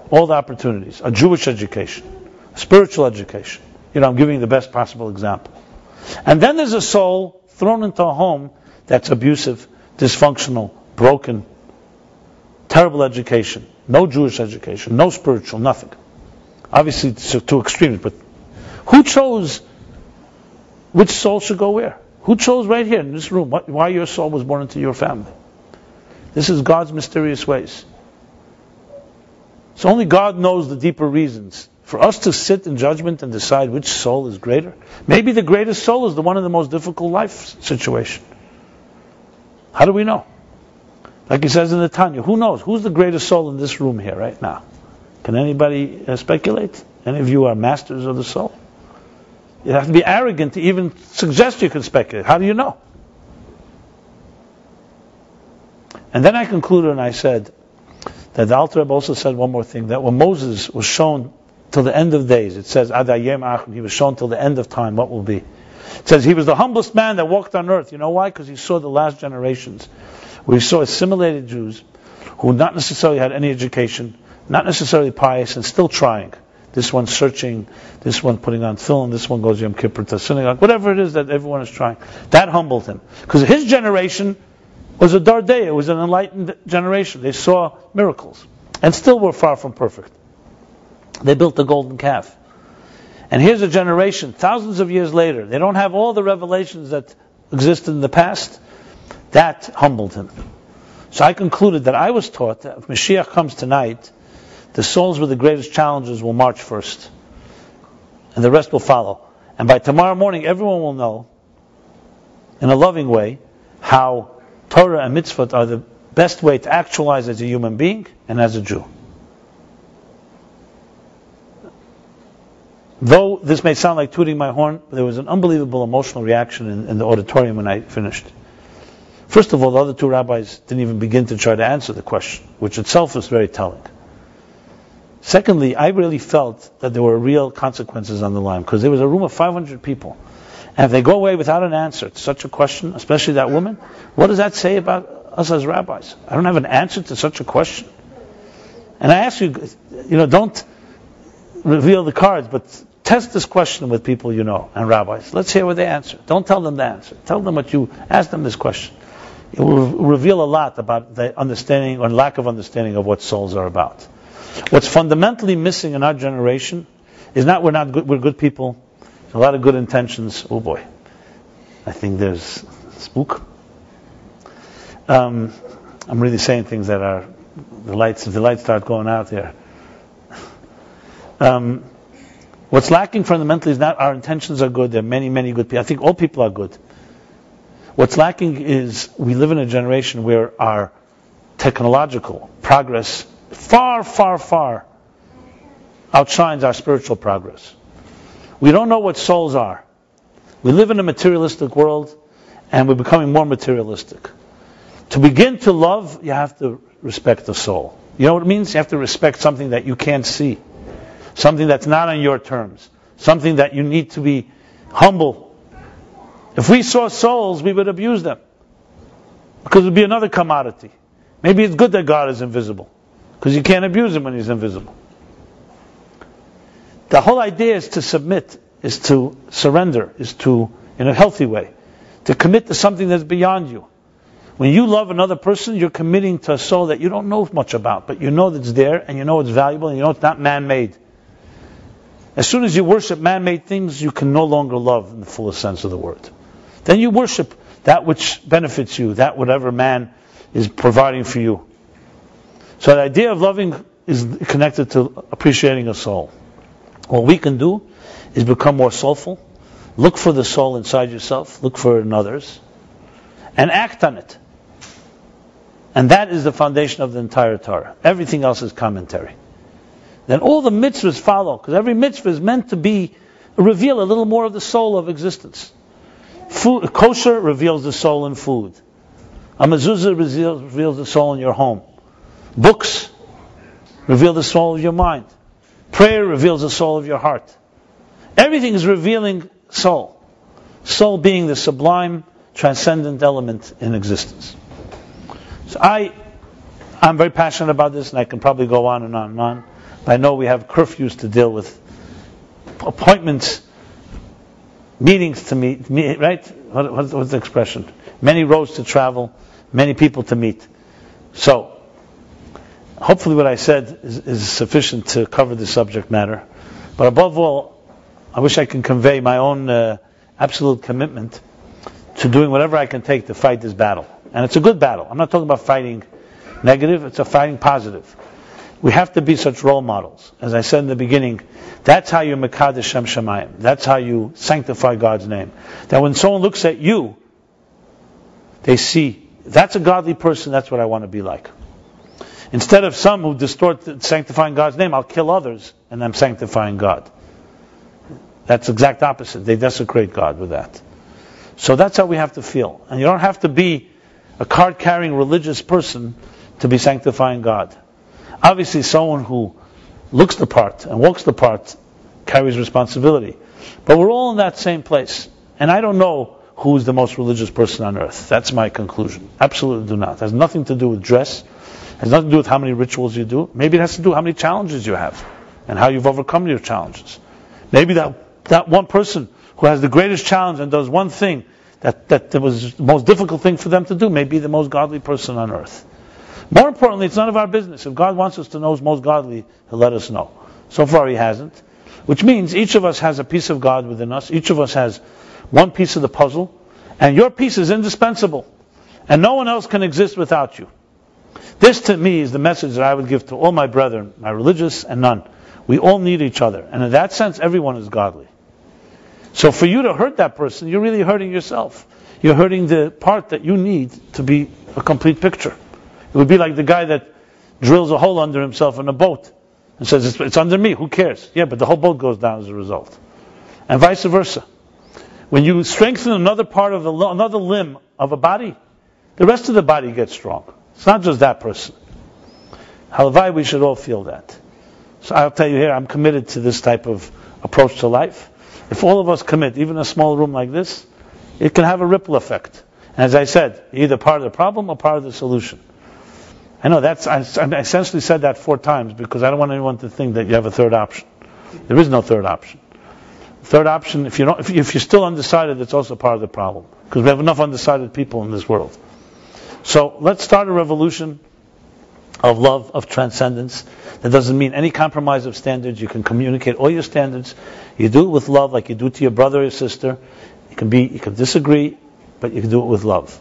all the opportunities, a Jewish education, a spiritual education. I'm giving you the best possible example. And then there's a soul thrown into a home that's abusive, dysfunctional, broken, terrible education, no Jewish education, no spiritual, nothing. Obviously, it's too extreme, but who chose which soul should go where? Who chose right here in this room why your soul was born into your family? This is God's mysterious ways. So only God knows the deeper reasons. For us to sit in judgment and decide which soul is greater, maybe the greatest soul is the one in the most difficult life situation. How do we know? Like he says in the Tanya, who knows? Who's the greatest soul in this room here right now? Can anybody speculate? Any of you are masters of the soul? You have to be arrogant to even suggest you can speculate. How do you know? And then I concluded and I said that the Alter Rebbe also said one more thing, that when Moses was shown till the end of days, it says, he was shown till the end of time, what will be? It says he was the humblest man that walked on earth. You know why? Because he saw the last generations, where he saw assimilated Jews who not necessarily had any education, not necessarily pious, and still trying. This one searching, this one putting on film, this one goes Yom Kippur to synagogue, whatever it is that everyone is trying. That humbled him. Because his generation was a Dardea, it was an enlightened generation. They saw miracles, and still were far from perfect. They built the golden calf. And here's a generation, thousands of years later, they don't have all the revelations that existed in the past. That humbled him. So I concluded that I was taught that if Mashiach comes tonight, the souls with the greatest challenges will march first, and the rest will follow. And by tomorrow morning, everyone will know, in a loving way, how Torah and Mitzvot are the best way to actualize as a human being and as a Jew. Though this may sound like tooting my horn, there was an unbelievable emotional reaction in the auditorium when I finished. First of all, the other two rabbis didn't even begin to try to answer the question, which itself is very telling. Secondly, I really felt that there were real consequences on the line, because there was a room of 500 people. And if they go away without an answer to such a question, especially that woman, what does that say about us as rabbis? I don't have an answer to such a question. And I ask you, don't reveal the cards, but test this question with people you know and rabbis. Let's hear what they answer. Don't tell them the answer. Tell them what you ask them this question. It will reveal a lot about the understanding or lack of understanding of what souls are about. What's fundamentally missing in our generation is not we're not good, we're good people, a lot of good intentions. Oh boy, I think there's spook. I'm really saying things that are the lights. If the lights start going out here. What's lacking fundamentally is not our intentions are good. There are many, many good people. I think all people are good. What's lacking is we live in a generation where our technological progress far, far, far outshines our spiritual progress. We don't know what souls are. We live in a materialistic world, and we're becoming more materialistic. To begin to love, you have to respect the soul. You know what it means? You have to respect something that you can't see. Something that's not on your terms. Something that you need to be humble. If we saw souls, we would abuse them. Because it would be another commodity. Maybe it's good that God is invisible. Because you can't abuse him when he's invisible. The whole idea is to submit, is to surrender, is to, in a healthy way, to commit to something that's beyond you. When you love another person, you're committing to a soul that you don't know much about, but you know that it's there, and you know it's valuable, and you know it's not man-made. As soon as you worship man-made things, you can no longer love in the fullest sense of the word. Then you worship that which benefits you, that whatever man is providing for you. So the idea of loving is connected to appreciating a soul. What we can do is become more soulful, look for the soul inside yourself, look for it in others, and act on it. And that is the foundation of the entire Torah. Everything else is commentary. Then all the mitzvahs follow, because every mitzvah is meant to be reveal a little more of the soul of existence. Food, kosher reveals the soul in food. A mezuzah reveals the soul in your home. Books reveal the soul of your mind. Prayer reveals the soul of your heart. Everything is revealing soul. Soul being the sublime, transcendent element in existence. So I'm very passionate about this, and I can probably go on and on and on. But I know we have curfews to deal with, appointments, meetings to meet, right? What's the expression? Many roads to travel, many people to meet. So, hopefully what I said is sufficient to cover the subject matter. But above all, I wish I can convey my own absolute commitment to doing whatever I can take to fight this battle. And it's a good battle. I'm not talking about fighting negative, it's a fighting positive. We have to be such role models. As I said in the beginning, that's how you mekadesh Shem Shemayim. That's how you sanctify God's name. That when someone looks at you, they see, that's a godly person, that's what I want to be like. Instead of some who distort sanctifying God's name, I'll kill others, and I'm sanctifying God. That's the exact opposite. They desecrate God with that. So that's how we have to feel. And you don't have to be a card-carrying religious person to be sanctifying God. Obviously, someone who looks the part and walks the part carries responsibility. But we're all in that same place. And I don't know who is the most religious person on earth. That's my conclusion. Absolutely do not. It has nothing to do with dress. It has nothing to do with how many rituals you do. Maybe it has to do with how many challenges you have and how you've overcome your challenges. Maybe that one person who has the greatest challenge and does one thing that was the most difficult thing for them to do may be the most godly person on earth. More importantly, it's none of our business. If God wants us to know who's most godly, He'll let us know. So far He hasn't. Which means each of us has a piece of God within us. Each of us has one piece of the puzzle. And your piece is indispensable. And no one else can exist without you. This to me is the message that I would give to all my brethren, my religious and none. We all need each other. And in that sense, everyone is godly. So for you to hurt that person, you're really hurting yourself. You're hurting the part that you need to be a complete picture. It would be like the guy that drills a hole under himself in a boat and says, it's under me, who cares? Yeah, but the whole boat goes down as a result. And vice versa. When you strengthen another part of another limb of a body, the rest of the body gets strong. It's not just that person. Halavai, we should all feel that. So I'll tell you here, I'm committed to this type of approach to life. If all of us commit, even a small room like this, it can have a ripple effect. And as I said, either part of the problem or part of the solution. I know I essentially said that 4 times because I don't want anyone to think that you have a third option. There is no third option. Third option, if you're still undecided, it's also part of the problem. Because we have enough undecided people in this world. So let's start a revolution of love, of transcendence. That doesn't mean any compromise of standards. You can communicate all your standards. You do it with love, like you do to your brother or your sister. You can disagree, but you can do it with love.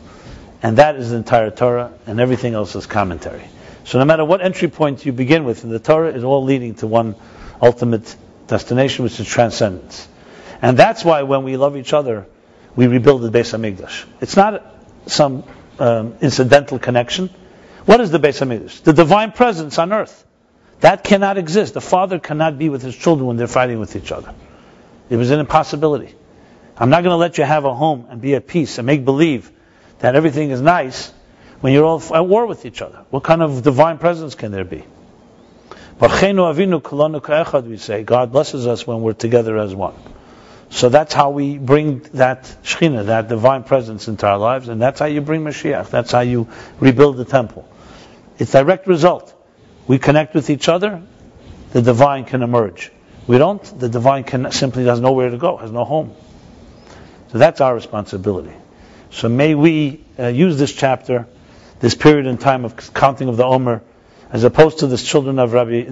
And that is the entire Torah, and everything else is commentary. So no matter what entry point you begin with in the Torah, is all leading to one ultimate destination, which is transcendence. And that's why when we love each other, we rebuild the Beis HaMikdash. It's not some incidental connection. What is the Beis HaMikdash? The divine presence on earth. That cannot exist. The father cannot be with his children when they're fighting with each other. It was an impossibility. I'm not going to let you have a home and be at peace and make believe that everything is nice when you're all at war with each other. What kind of divine presence can there be? We say, God blesses us when we're together as one. So that's how we bring that Shekhinah, that divine presence into our lives, and that's how you bring Mashiach. That's how you rebuild the temple. It's direct result. We connect with each other, the divine can emerge. We don't, the divine simply has nowhere to go, has no home. So that's our responsibility. So may we use this chapter, this period in time of counting of the Omer, as opposed to the students of Rabbi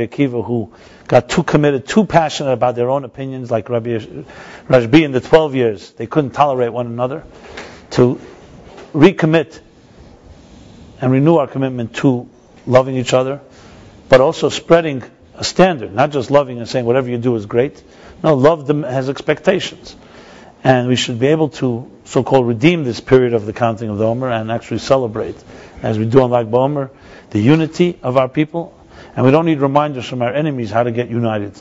Akiva who got too committed, too passionate about their own opinions, like Rabbi in the 12 years, they couldn't tolerate one another, to recommit and renew our commitment to loving each other, but also spreading a standard, not just loving and saying whatever you do is great. No, love them has expectations. And we should be able to so-called redeem this period of the counting of the Omer and actually celebrate, as we do on Lag BaOmer, the unity of our people. And we don't need reminders from our enemies how to get united.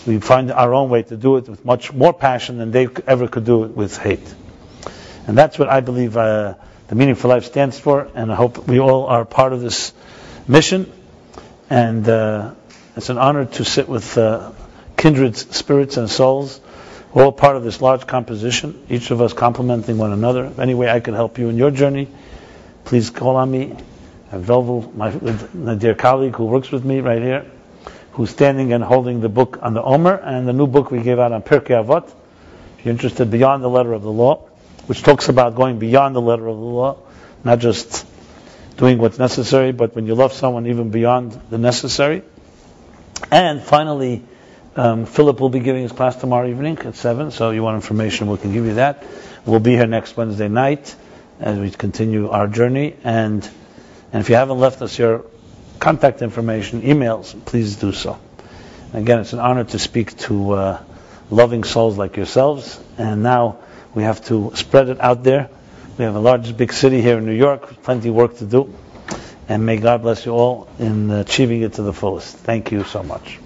we find our own way to do it with much more passion than they ever could do it with hate. And that's what I believe the Meaning for Life stands for, and I hope we all are part of this mission. And it's an honor to sit with kindred spirits and souls, all part of this large composition, each of us complementing one another. If any way I can help you in your journey, please call on me. I have Velvel, my dear colleague who works with me right here, who's standing and holding the book on the Omer, and the new book we gave out on Pirkei Avot. If you're interested, Beyond the Letter of the Law, which talks about going beyond the letter of the law, not just doing what's necessary, but when you love someone, even beyond the necessary. And finally, Philip will be giving his class tomorrow evening at 7, so you want information, we can give you that. We'll be here next Wednesday night as we continue our journey. And if you haven't left us your contact information, emails, please do so. Again, it's an honor to speak to loving souls like yourselves. And now we have to spread it out there. We have a large, big city here in New York, plenty of work to do. And may God bless you all in achieving it to the fullest. Thank you so much.